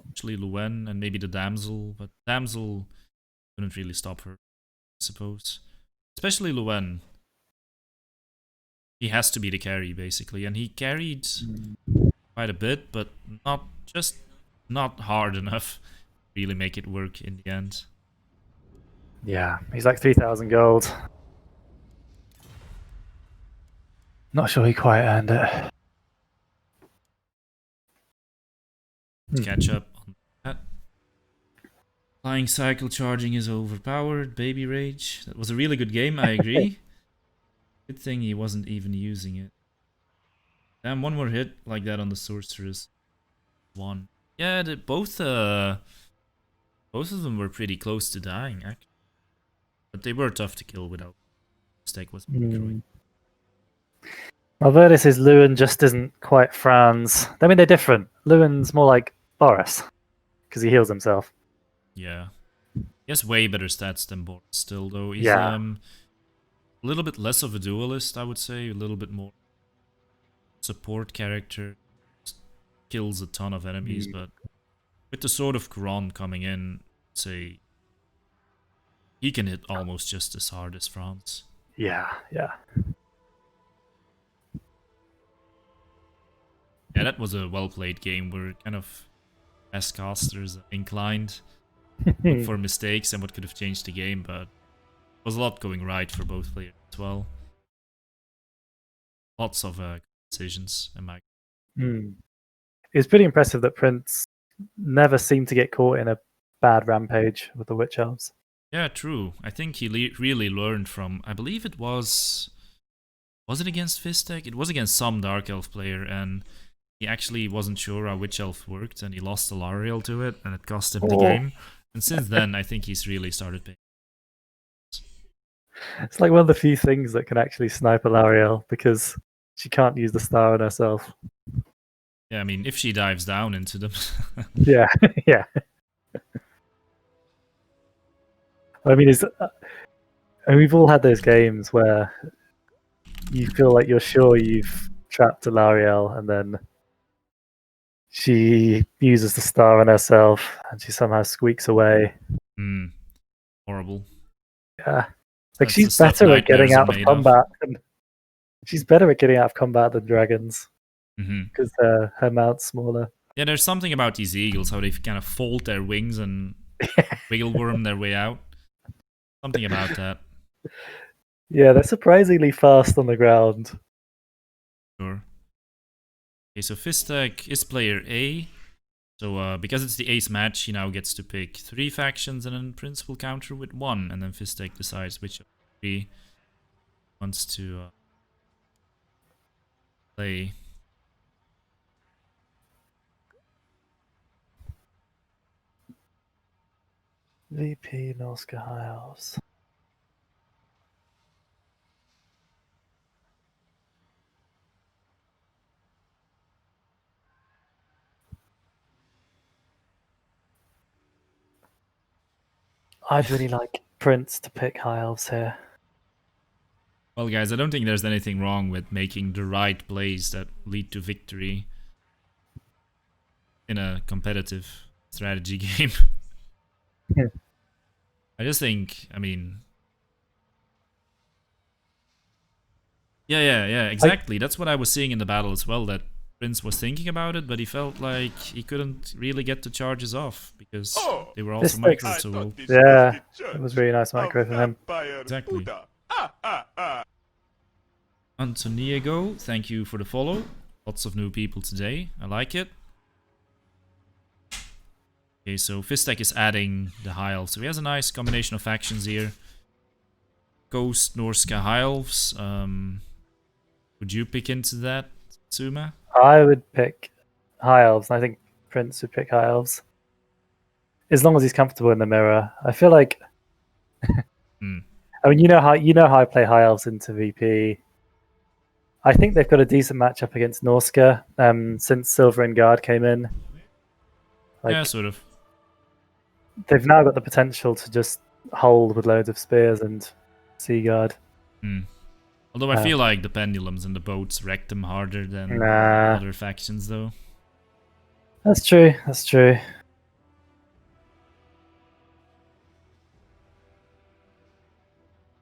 actually Luen and maybe the damsel, but damsel couldn't really stop her, I suppose. Especially Luen. He has to be the carry basically, and he carried quite a bit, but not hard enough to really make it work in the end. Yeah, he's like 3,000 gold. Not sure he quite earned it. Catch up on that. Flying cycle charging is overpowered. Baby rage. That was a really good game, I agree. Good thing he wasn't even using it. Damn, one more hit like that on the sorceress. One. Yeah, both of them were pretty close to dying, actually. But they were tough to kill without Fisstech was destroyed. Albertus' Luen just isn't quite Franz. I mean, they're different. Luen's more like Boris, because he heals himself. Yeah. He has way better stats than Boris still, though. He's Yeah. a little bit less of a duelist, I would say. A little bit more support character. Just kills a ton of enemies, but with the Sword of Quran coming in, say, he can hit almost just as hard as Franz. Yeah. Yeah, that was a well-played game. We're kind of, as casters, inclined for mistakes and what could have changed the game, but there was a lot going right for both players as well. Lots of decisions. It was pretty impressive that Prince never seemed to get caught in a bad rampage with the Witch Elves. Yeah, true. I think he really learned from, I believe it was it against Fisstech? It was against some Dark Elf player, and he actually wasn't sure how Witch Elf worked, and he lost a Lariel to it, and it cost him the game. And since then, I think he's really started paying. It's like one of the few things that can actually snipe a Lariel, because she can't use the star on herself. Yeah, I mean, if she dives down into them. Yeah, yeah. I mean, and we've all had those games where you feel like you're sure you've trapped a Lariel, and then she uses the star on herself, and she somehow squeaks away. Horrible. Yeah, like That's she's the stuff better at getting nightmares are out of made of. combat. She's better at getting out of combat than dragons because her mount's smaller. Yeah, there's something about these eagles, how they kind of fold their wings and wiggle worm their way out. Something about that. Yeah, they're surprisingly fast on the ground. Sure. Okay, so Fisstech is player A. So because it's the ace match, he now gets to pick 3 factions, and then Prince will counter with 1, and then Fisstech decides which of the 3 wants to play. VP Norska High Elves. I'd really like Prince to pick High Elves here. Well, guys, I don't think there's anything wrong with making the right plays that lead to victory in a competitive strategy game. Yeah. I just think, I mean... Yeah, exactly. That's what I was seeing in the battle as well, that Prince was thinking about it, but he felt like he couldn't really get the charges off because they were also microed so well. Yeah, it was really nice micro from him. Exactly. Antoniego, thank you for the follow. Lots of new people today. I like it. Okay, so Fisstech is adding the High Elves. So he has a nice combination of factions here. Ghost, Norska, High Elves. Would you pick into that, Suma? I would pick High Elves, and I think Prince would pick High Elves. As long as he's comfortable in the mirror. I feel like I mean, you know how I play High Elves into VP. I think they've got a decent matchup against Norska since Silver and Guard came in. Like, yeah, sort of. They've now got the potential to just hold with loads of spears and Sea Guard. Although I feel like the pendulums and the boats wrecked them harder than other factions, though. That's true. That's true.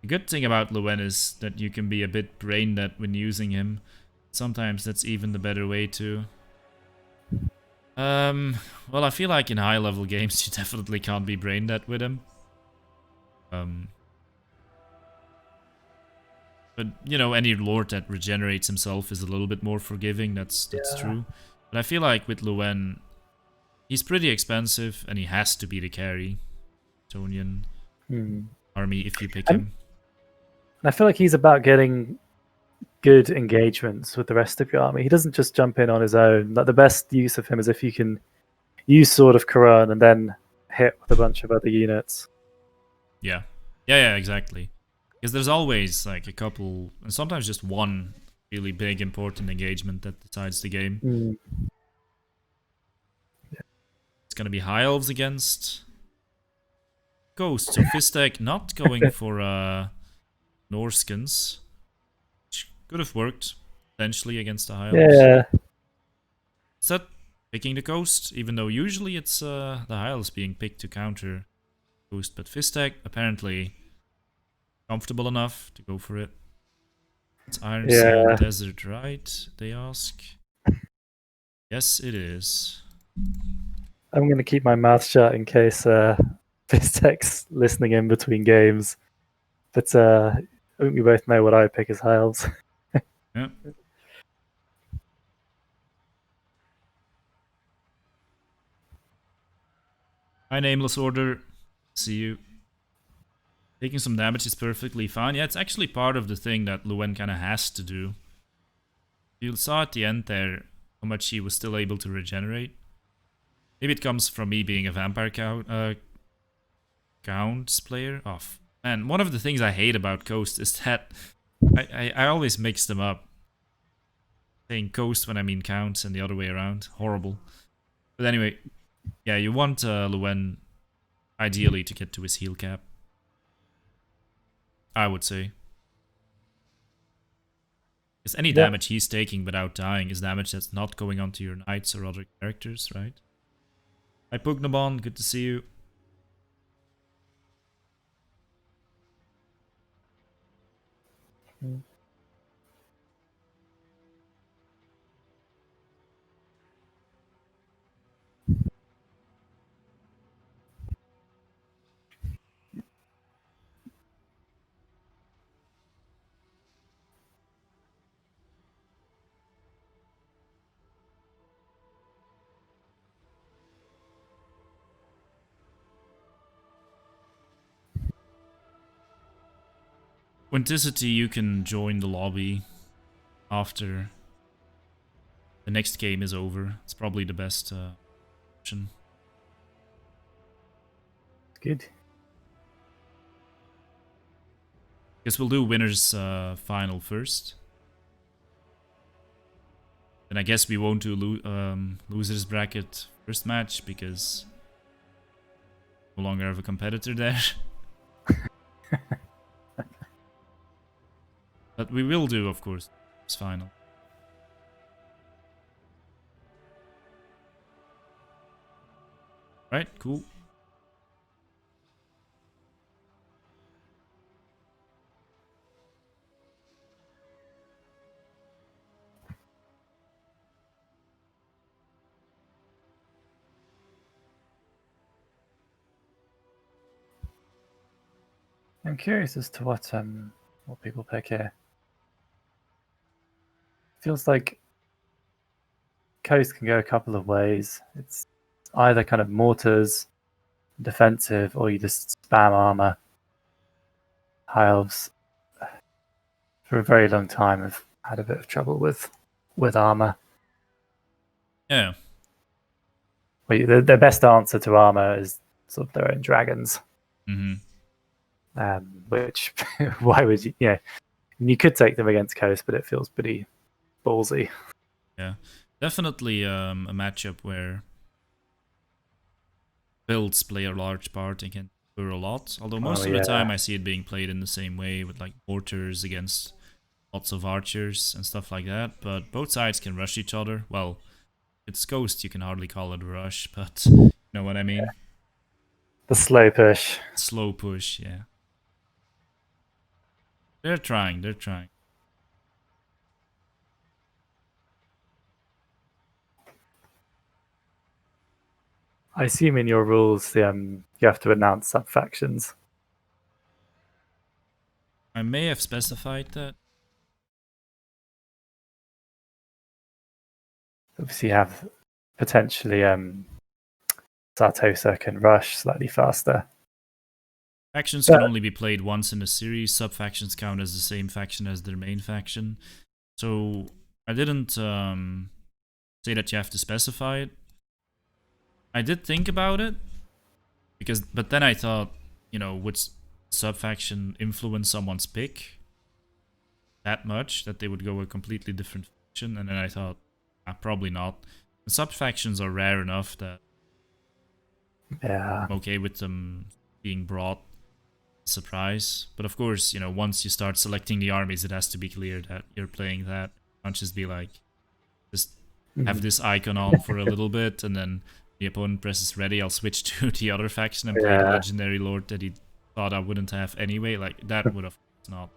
The good thing about Luen is that you can be a bit brain dead when using him. Sometimes that's even the better way to. Well, I feel like in high level games you definitely can't be brain dead with him. But you know, any lord that regenerates himself is a little bit more forgiving. That's true. But I feel like with Luen, he's pretty expensive and he has to be the carry. Tonian army if you pick him. And I feel like he's about getting good engagements with the rest of your army. He doesn't just jump in on his own. Like, the best use of him is if you can use Sword of Quran and then hit with a bunch of other units. Yeah, exactly. Because there's always like a couple, and sometimes just one really big important engagement that decides the game. It's gonna be High Elves against Ghost. So Fisstech not going for Norskans, which could have worked potentially against the High Elves. Yeah. Instead, picking the Ghost, even though usually it's the High Elves being picked to counter Ghost, but Fisstech apparently comfortable enough to go for it. It's Iron Sea Desert, right? They ask. Yes, it is. I'm going to keep my mouth shut in case Fisstech's listening in between games. But I think we both know what I pick as High Elves. Yeah. Hi, Nameless Order. See you. Taking some damage is perfectly fine. Yeah, it's actually part of the thing that Luen kind of has to do. You saw at the end there how much he was still able to regenerate. Maybe it comes from me being a vampire counts player. Oh, and one of the things I hate about Ghost is that I always mix them up. saying coast when I mean count and the other way around. Horrible. But anyway, yeah, you want Luen ideally to get to his heal cap. I would say. Because any damage he's taking without dying is damage that's not going onto your knights or other characters, right? Hi Pugnabon, good to see you. Quinticity, you can join the lobby after the next game is over. It's probably the best option. Good. Guess we'll do winners final first. And I guess we won't do losers bracket first match because no longer have a competitor there. But we will do, of course, this final. Right, cool. I'm curious as to what people pick here. Feels like Coast can go a couple of ways. It's either kind of mortars, defensive, or you just spam armor. High elves, for a very long time, have had a bit of trouble with armor. Yeah. Well, their best answer to armor is sort of their own dragons. Mm-hmm. Which, why would you? Yeah, you could take them against Coast, but it feels pretty ballsy. Yeah, definitely a matchup where builds play a large part and can do a lot. Although most of the time I see it being played in the same way with like mortars against lots of archers and stuff like that. But both sides can rush each other. Well, it's Ghost, you can hardly call it a rush, but you know what I mean? Yeah. The slow push. Slow push, yeah. They're trying. I assume in your rules, you have to announce sub factions. I may have specified that. Obviously, you have potentially Sartosa can rush slightly faster. Factions can only be played once in a series. Sub-factions count as the same faction as their main faction. So I didn't say that you have to specify it. I did think about it, but then I thought, you know, would sub-faction influence someone's pick that much that they would go a completely different faction? And then I thought, probably not. Sub-factions are rare enough that I'm okay with them being brought surprise. But of course, you know, once you start selecting the armies, it has to be clear that you're playing that. You can't just be like, just have this icon on for a little bit, and then the opponent presses ready, I'll switch to the other faction and play the legendary lord that he thought I wouldn't have anyway. Like, that would have not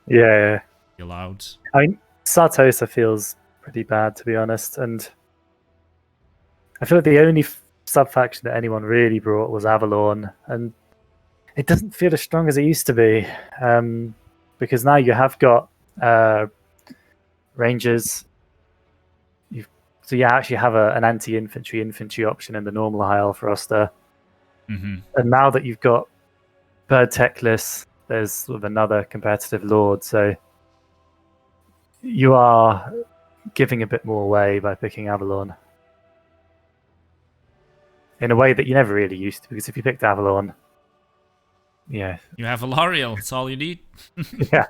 be allowed. I mean, Sartosa feels pretty bad, to be honest, and I feel like the only sub-faction that anyone really brought was Avalon, and it doesn't feel as strong as it used to be, because now you have got Rangers. So you actually have an anti-infantry option in the normal high elf roster. Mm-hmm. And now that you've got Bird Techless, there's sort of another competitive lord, so you are giving a bit more away by picking Avalon. In a way that you never really used to, because if you picked Avalon, you have a Lariel, that's all you need. Yeah.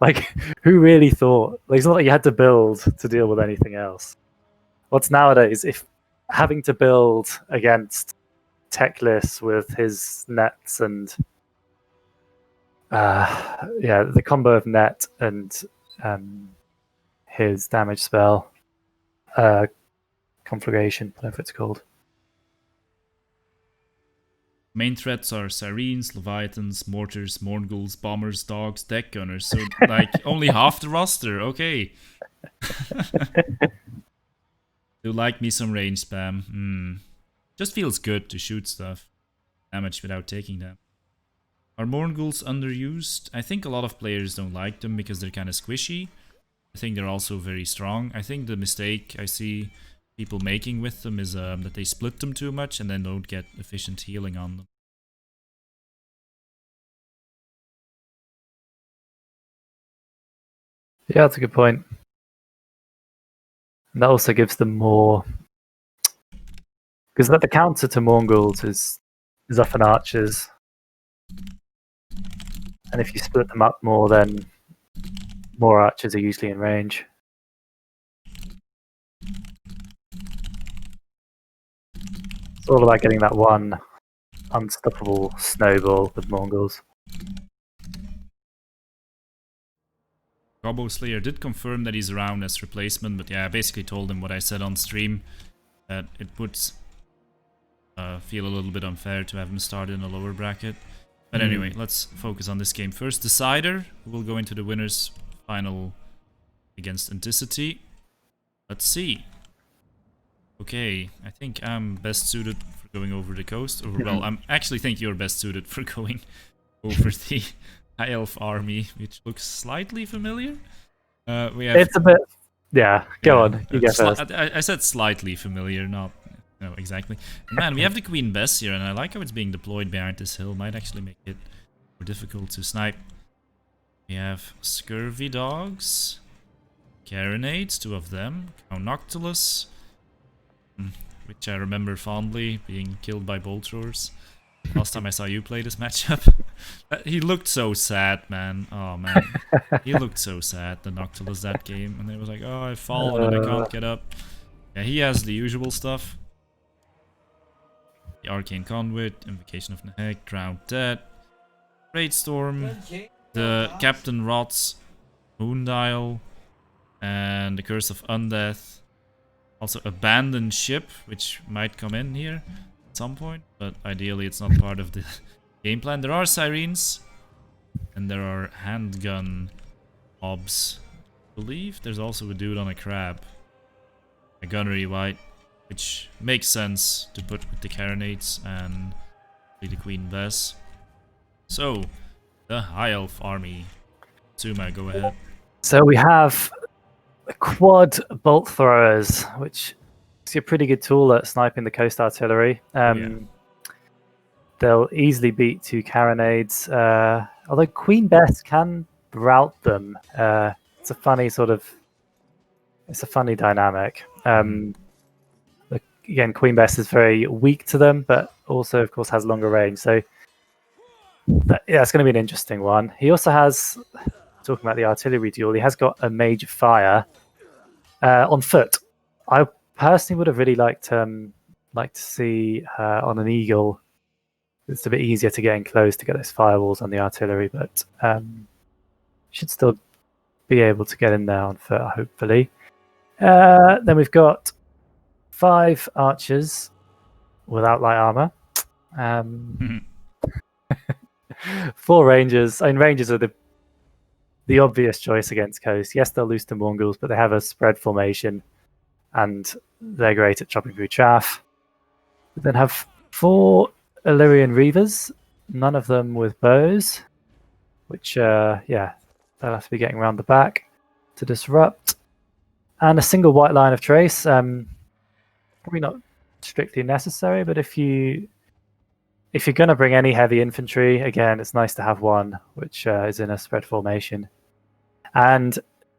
Like, who really thought? Like, it's not like you had to build to deal with anything else. What's nowadays, if having to build against Techless with his nets and the combo of net and his damage spell, conflagration, whatever it's called. Main threats are Sirens, Leviathans, Mortars, Morngulls, Bombers, Dogs, Deck Gunners. So, like, only half the roster. Okay. Do like me some range spam. Just feels good to shoot stuff. Damage without taking them. Are Morngulls underused? I think a lot of players don't like them because they're kind of squishy. I think they're also very strong. I think the mistake I see people making with them is that they split them too much and then don't get efficient healing on them. Yeah, that's a good point. And that also gives them more, because the counter to Mongols is often archers, and if you split them up more, then more archers are usually in range. It's all about getting that one unstoppable snowball with Mongols. Gobbo Slayer did confirm that he's around as replacement, but yeah, I basically told him what I said on stream, that it would feel a little bit unfair to have him start in a lower bracket. But anyway, let's focus on this game first. Decider, who will go into the winner's final against Anticity. Let's see. Okay, I think I'm best suited for going over the coast. Or, well, I actually think you're best suited for going over the High Elf army, which looks slightly familiar. We have, it's a bit... Yeah, go on. You get first. I said slightly familiar, not... No, exactly. Man, we have the Queen Bess here, and I like how it's being deployed behind this hill. Might actually make it more difficult to snipe. We have Scurvy Dogs, Carronades, 2 of them, Count Noctilus, which I remember fondly, being killed by bolt throwers. Last time I saw you play this matchup. He looked so sad, man. Oh, man. He looked so sad, the Noctilus, that game. And it was like, oh, I've fallen and I can't get up. Yeah, he has the usual stuff. The Arcane Conduit, Invocation of Nehek, Drowned Dead, Raidstorm, the Captain Rot's Moondial, and the Curse of Undeath. Also Abandoned Ship, which might come in here at some point, but ideally it's not part of the game plan. There are Sirens, and there are handgun mobs. I believe there's also a dude on a crab. A gunnery white, which makes sense to put with the Carronades and the Queen Bess. So, the High Elf army. Suma, go ahead. So we have quad bolt throwers, which is a pretty good tool at sniping the coast artillery. They'll easily beat 2 Carronades, although Queen Bess can rout them. It's a funny dynamic. Again, Queen Bess is very weak to them, but also, of course, has longer range. So, it's going to be an interesting one. He also has, talking about the artillery duel, he has got a Mage of Fire on foot. I personally would have really liked to see on an Eagle. It's a bit easier to get in close to get those firewalls on the artillery, but should still be able to get in there on foot, hopefully. Then we've got 5 archers without light armor. 4 rangers. I mean, rangers are the obvious choice against coast. Yes, they'll lose to Mongols, but they have a spread formation, and they're great at chopping through chaff. We then have 4 Illyrian Reavers, none of them with bows, which, they'll have to be getting around the back to disrupt. And a single white line of trace. Probably not strictly necessary, but if you're going to bring any heavy infantry, again, it's nice to have one which is in a spread formation. And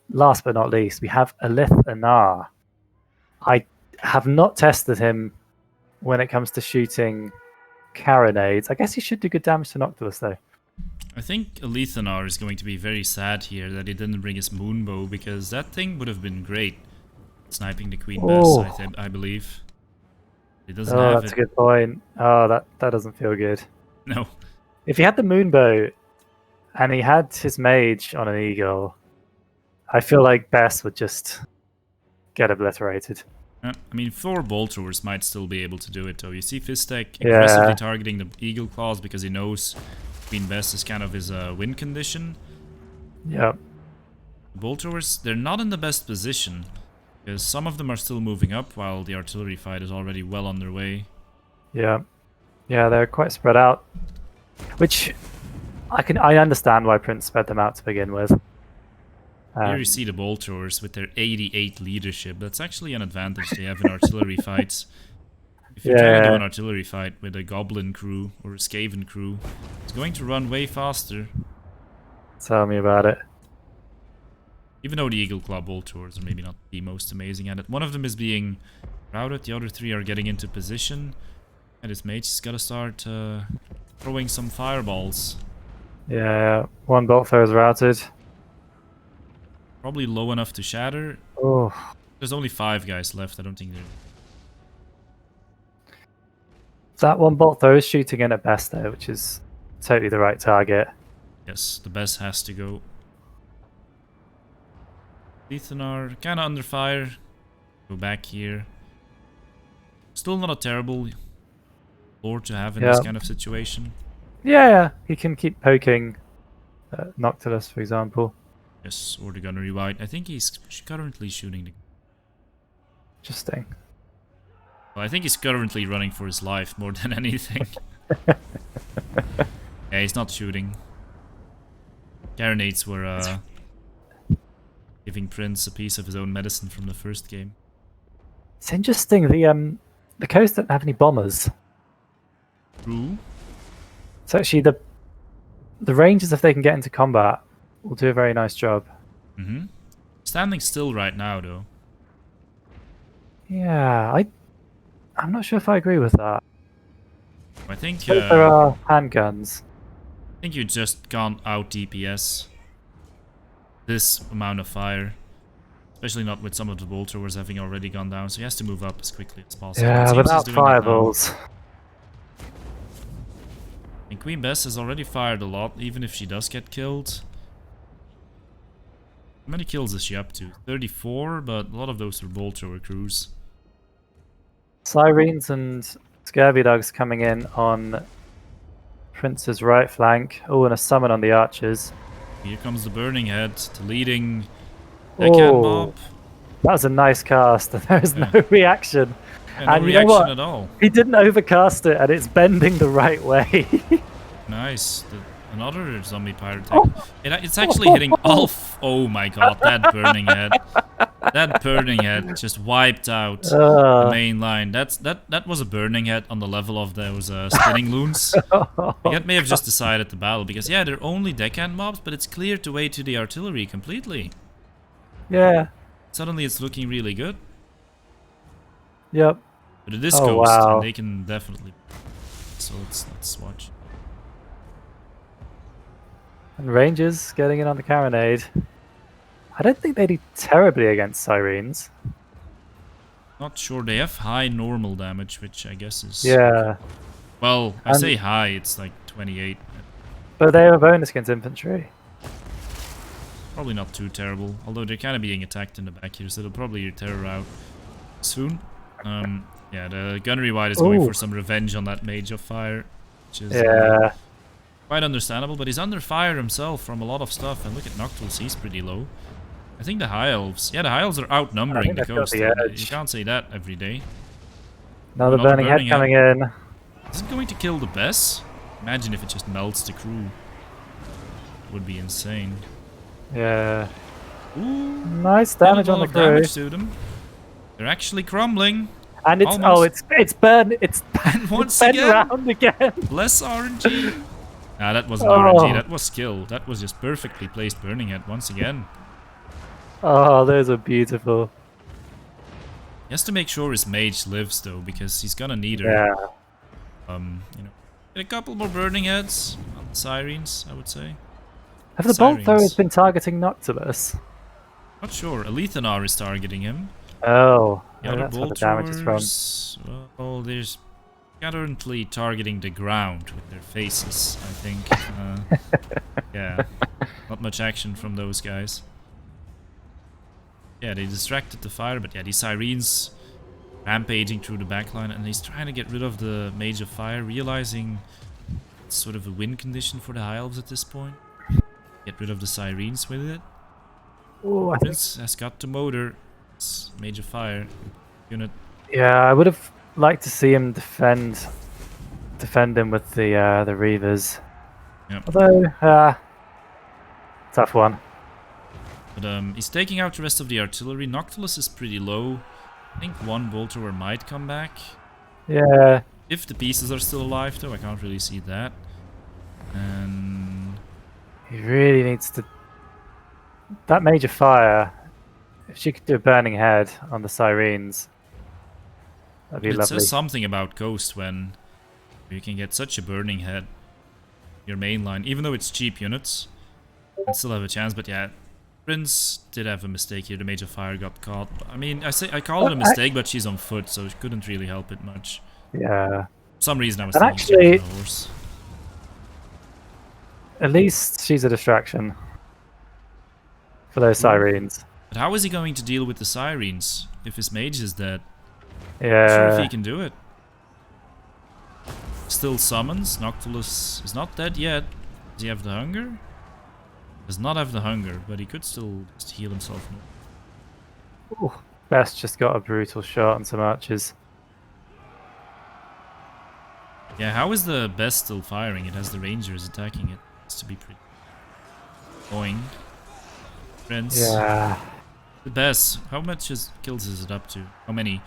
last but not least, we have Alith Anar. I have not tested him when it comes to shooting Carronades. I guess he should do good damage to Noctilus, though. I think Alethanar is going to be very sad here that he didn't bring his moonbow, because that thing would have been great. Sniping the Queen Bess, I believe. He doesn't have that's it. a good point. Oh, that doesn't feel good. No. If he had the moonbow and he had his mage on an eagle, I feel like Bess would just get obliterated. I mean, 4 bolt throwers might still be able to do it, though. You see Fisstech aggressively targeting the eagle claws because he knows Queen Bess is kind of his win condition. Yep. Bolt throwers, they're not in the best position, because some of them are still moving up while the artillery fight is already well on their way. Yeah. Yeah, they're quite spread out. Which I understand why Prince spread them out to begin with. Here you see the bolt throwers with their 88 leadership. That's actually an advantage they have in artillery fights. If you try to do an artillery fight with a goblin crew or a Skaven crew, it's going to run way faster. Tell me about it. Even though the Eagle Claw bolt throwers are maybe not the most amazing at it. One of them is being routed, the other 3 are getting into position. And his mage has got to start throwing some fireballs. Yeah, 1 bolt thrower is routed. Probably low enough to shatter. Oh. There's only 5 guys left, I don't think they're... That 1 bolt thrower is shooting in at Best though, which is totally the right target. Yes, the best has to go. Alethanar, kinda under fire. Go back here. Still not a terrible lord to have in this kind of situation. Yeah, he can keep poking Noctilus, for example. Yes, or the Gunnery White. I think he's currently shooting the... Interesting. Well, I think he's currently running for his life more than anything. Yeah, he's not shooting. Carronades were giving Prince a piece of his own medicine from the first game. It's interesting, the coast don't have any bombers. True. So actually the Rangers, if they can get into combat, will do a very nice job. Mm-hmm. Standing still right now, though. Yeah, I'm not sure if I agree with that. I think there are handguns. I think you just can't out DPS this amount of fire. Especially not with some of the bolt throwers having already gone down, so he has to move up as quickly as possible. Yeah, without fireballs. And Queen Bess has already fired a lot, even if she does get killed. How many kills is she up to? 34, but a lot of those were bolt thrower crews. Sirens and Scurvy Dogs coming in on Prince's right flank. Oh, and a summon on the archers. Here comes the Burning Head, the leading deckhand mob. That was a nice cast. There was no reaction. Yeah, no reaction at all. He didn't overcast it, and it's bending the right way. Nice. Another zombie pirate tank. It's actually hitting all... Oh my god, that Burning Head. That Burning Head just wiped out the main line. That was a Burning Head on the level of those spinning loons. That may have just decided the battle, because yeah, they're only deckhand mobs, but it's cleared the way to the artillery completely. Yeah. Suddenly it's looking really good. Yep. But it is Ghost, and they can definitely... So let's watch. And Rangers getting in on the carronade. I don't think they do terribly against Sirens. Not sure. They have high normal damage, which I guess is... Yeah. Well, I say high, it's like 28. But they have a bonus against infantry. Probably not too terrible, although they're kind of being attacked in the back here, so they'll probably terror out soon. Yeah, the Gunnery White is going for some revenge on that Mage of Fire, which is quite understandable, but he's under fire himself from a lot of stuff, and look at Noctilus, he's pretty low. I think the High Elves, yeah, the High Elves are outnumbering the Ghost. You can't say that every day. Another Burning Head coming in. Is it going to kill the Bess? Imagine if it just melts the crew. It would be insane. Yeah. Ooh, nice damage on the crew. Damage to them. They're actually crumbling. And it's it's once bent again. round again. Less RNG. Nah, that wasn't RNG. That was skill. That was just perfectly placed Burning Head once again. Oh, those are beautiful. He has to make sure his mage lives though, because he's gonna need her. Yeah. You know, get a couple more Burning Heads. Sirens, I would say. Have the bolt Sirens. throwers been targeting Noctilus? Not sure. Elithanar is targeting him. Oh, The other that's where the bolt damage is from. throwers, well, they're currently targeting the ground with their faces, I think. Yeah, not much action from those guys. Yeah, they distracted the fire, but yeah, these Sirens rampaging through the backline, and he's trying to get rid of the Mage of Fire, realizing it's sort of a win condition for the High Elves at this point. Get rid of the Sirens with it. Oh, I think... Prince has got the motor. It's Mage of Fire unit. Yeah, I would have liked to see him defend him with the Reavers. Yep. Although, tough one. But he's taking out the rest of the artillery. Noctilus is pretty low. I think one bolt thrower might come back. Yeah. If the pieces are still alive, though, I can't really see that. And He really needs to... That Mage of Fire, if she could do a burning head on the Sirens, that'd be it lovely. says something about Ghost when you can get such a burning head your main line, even though it's cheap units, and still have a chance. But yeah, Prince did have a mistake here. The Mage of Fire got caught. I mean, I call it a mistake, but she's on foot, so she couldn't really help it much. Yeah. For some reason I was And thinking actually, of the horse. At least she's a distraction for those Sirens. But how is he going to deal with the Sirens if his mage is dead? Yeah. Not sure if he can do it. Still summons. Noctilus is not dead yet. Does he have the hunger? Does not have the hunger, but he could still just heal himself. Ooh, Best just got a brutal shot on some archers. Yeah, how is the Best still firing? It has the Rangers attacking it. It's to be pretty annoying. Prince. Yeah. The Best. How much kills is it up to? How many?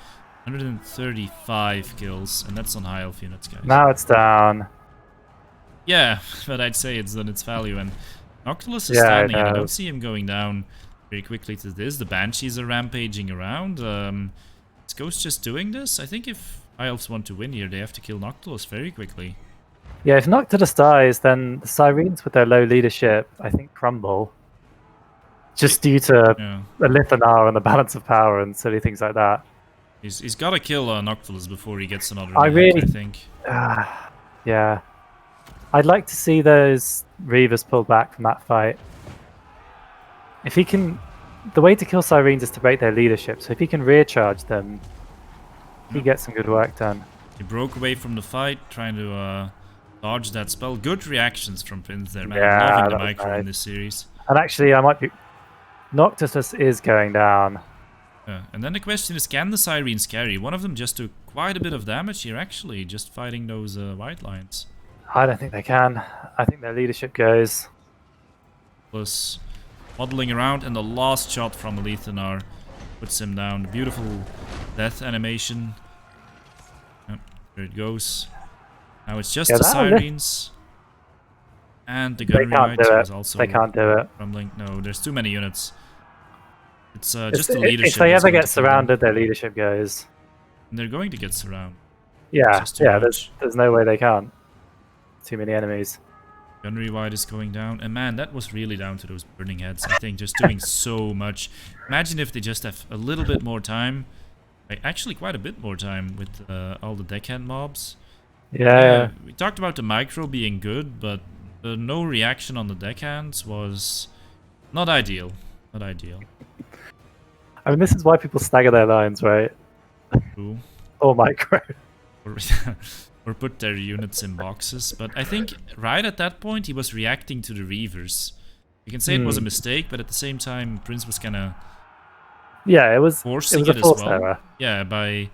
135 kills, and that's on high elf units, guys. Now it's down. Yeah, but I'd say it's done its value, and Noctilus is Yeah, standing, and I it don't does. see him going down very quickly to this. The Banshees are rampaging around. Is Ghost just doing this? I think if high elves want to win here, they have to kill Noctilus very quickly. Yeah, if Noctilus dies, then the Sirens with their low leadership, I think, crumble. Just due to Yeah. the Lithanar and the balance of power and silly things like that. He's got to kill Noctilus before he gets another I hit, really- I think. Yeah. I'd like to see those Reavers pulled back from that fight. If he can... The way to kill Sirens is to break their leadership, so if he can rear charge them, he gets some good work done. He broke away from the fight, trying to dodge that spell. Good reactions from Prince there, man. Yeah, I'm loving the that was micro in nice. this series. And actually, I might be... Noctilus is going down. And then the question is, can the Sirens carry? One of them just took quite a bit of damage here, actually, just fighting those white lines. I don't think they can. I think their leadership goes. Plus, waddling around, and the last shot from Elithanar puts him down. Beautiful death animation. Yep, there it goes. Now it's just Yeah, the that was it. Sirens. And the They gunnery can't right do is it. also They can't do it. crumbling. No, there's too many units. It's If just the leadership. if they that's ever going get to kill them. surrounded, their leadership goes. And they're going to get surrounded. Yeah, just too yeah. much. There's no way they can't. Too many enemies. Gunnery wide is going down, and man, that was really down to those burning heads. I think just doing so much. Imagine if they just have a little bit more time, like, actually quite a bit more time with all the deckhand mobs. Yeah. We talked about the micro being good, but the no reaction on the deckhands was not ideal. Not ideal. I mean, this is why people stagger their lines, right? True. Or micro. Or, or put their units in boxes. But I think right at that point he was reacting to the Reavers. You can say it was a mistake, but at the same time Prince was kind of Yeah, it was forcing a it as forced well. error. Yeah, by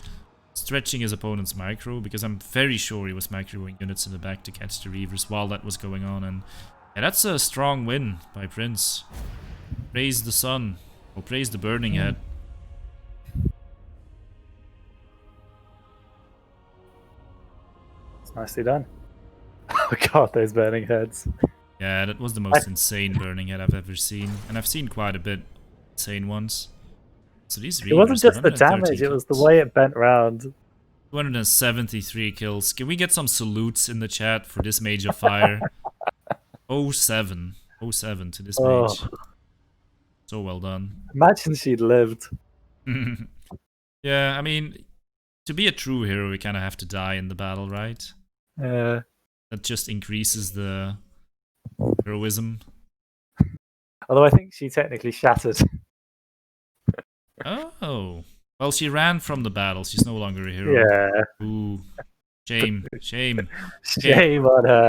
stretching his opponent's micro, because I'm very sure he was microing units in the back to catch the Reavers while that was going on. And yeah, that's a strong win by Prince. Praise the sun, or praise the burning head. It's nicely done. Oh god, those burning heads. Yeah, that was the most insane burning head I've ever seen. And I've seen quite a bit insane ones. So these It wasn't Reavers, just the 113 damage, it was the kills. way it bent round. 273 kills. Can we get some salutes in the chat for this Mage of Fire? 07. 07 to this Oh, page. So well done. imagine she'd lived. Yeah, I mean, to be a true hero, we kind of have to die in the battle, right? Uh, That just increases the heroism. although I think she technically shattered. Oh. Well, she ran from the battle. She's no longer a hero. Yeah. Ooh. Shame. Shame. Okay. Shame on her.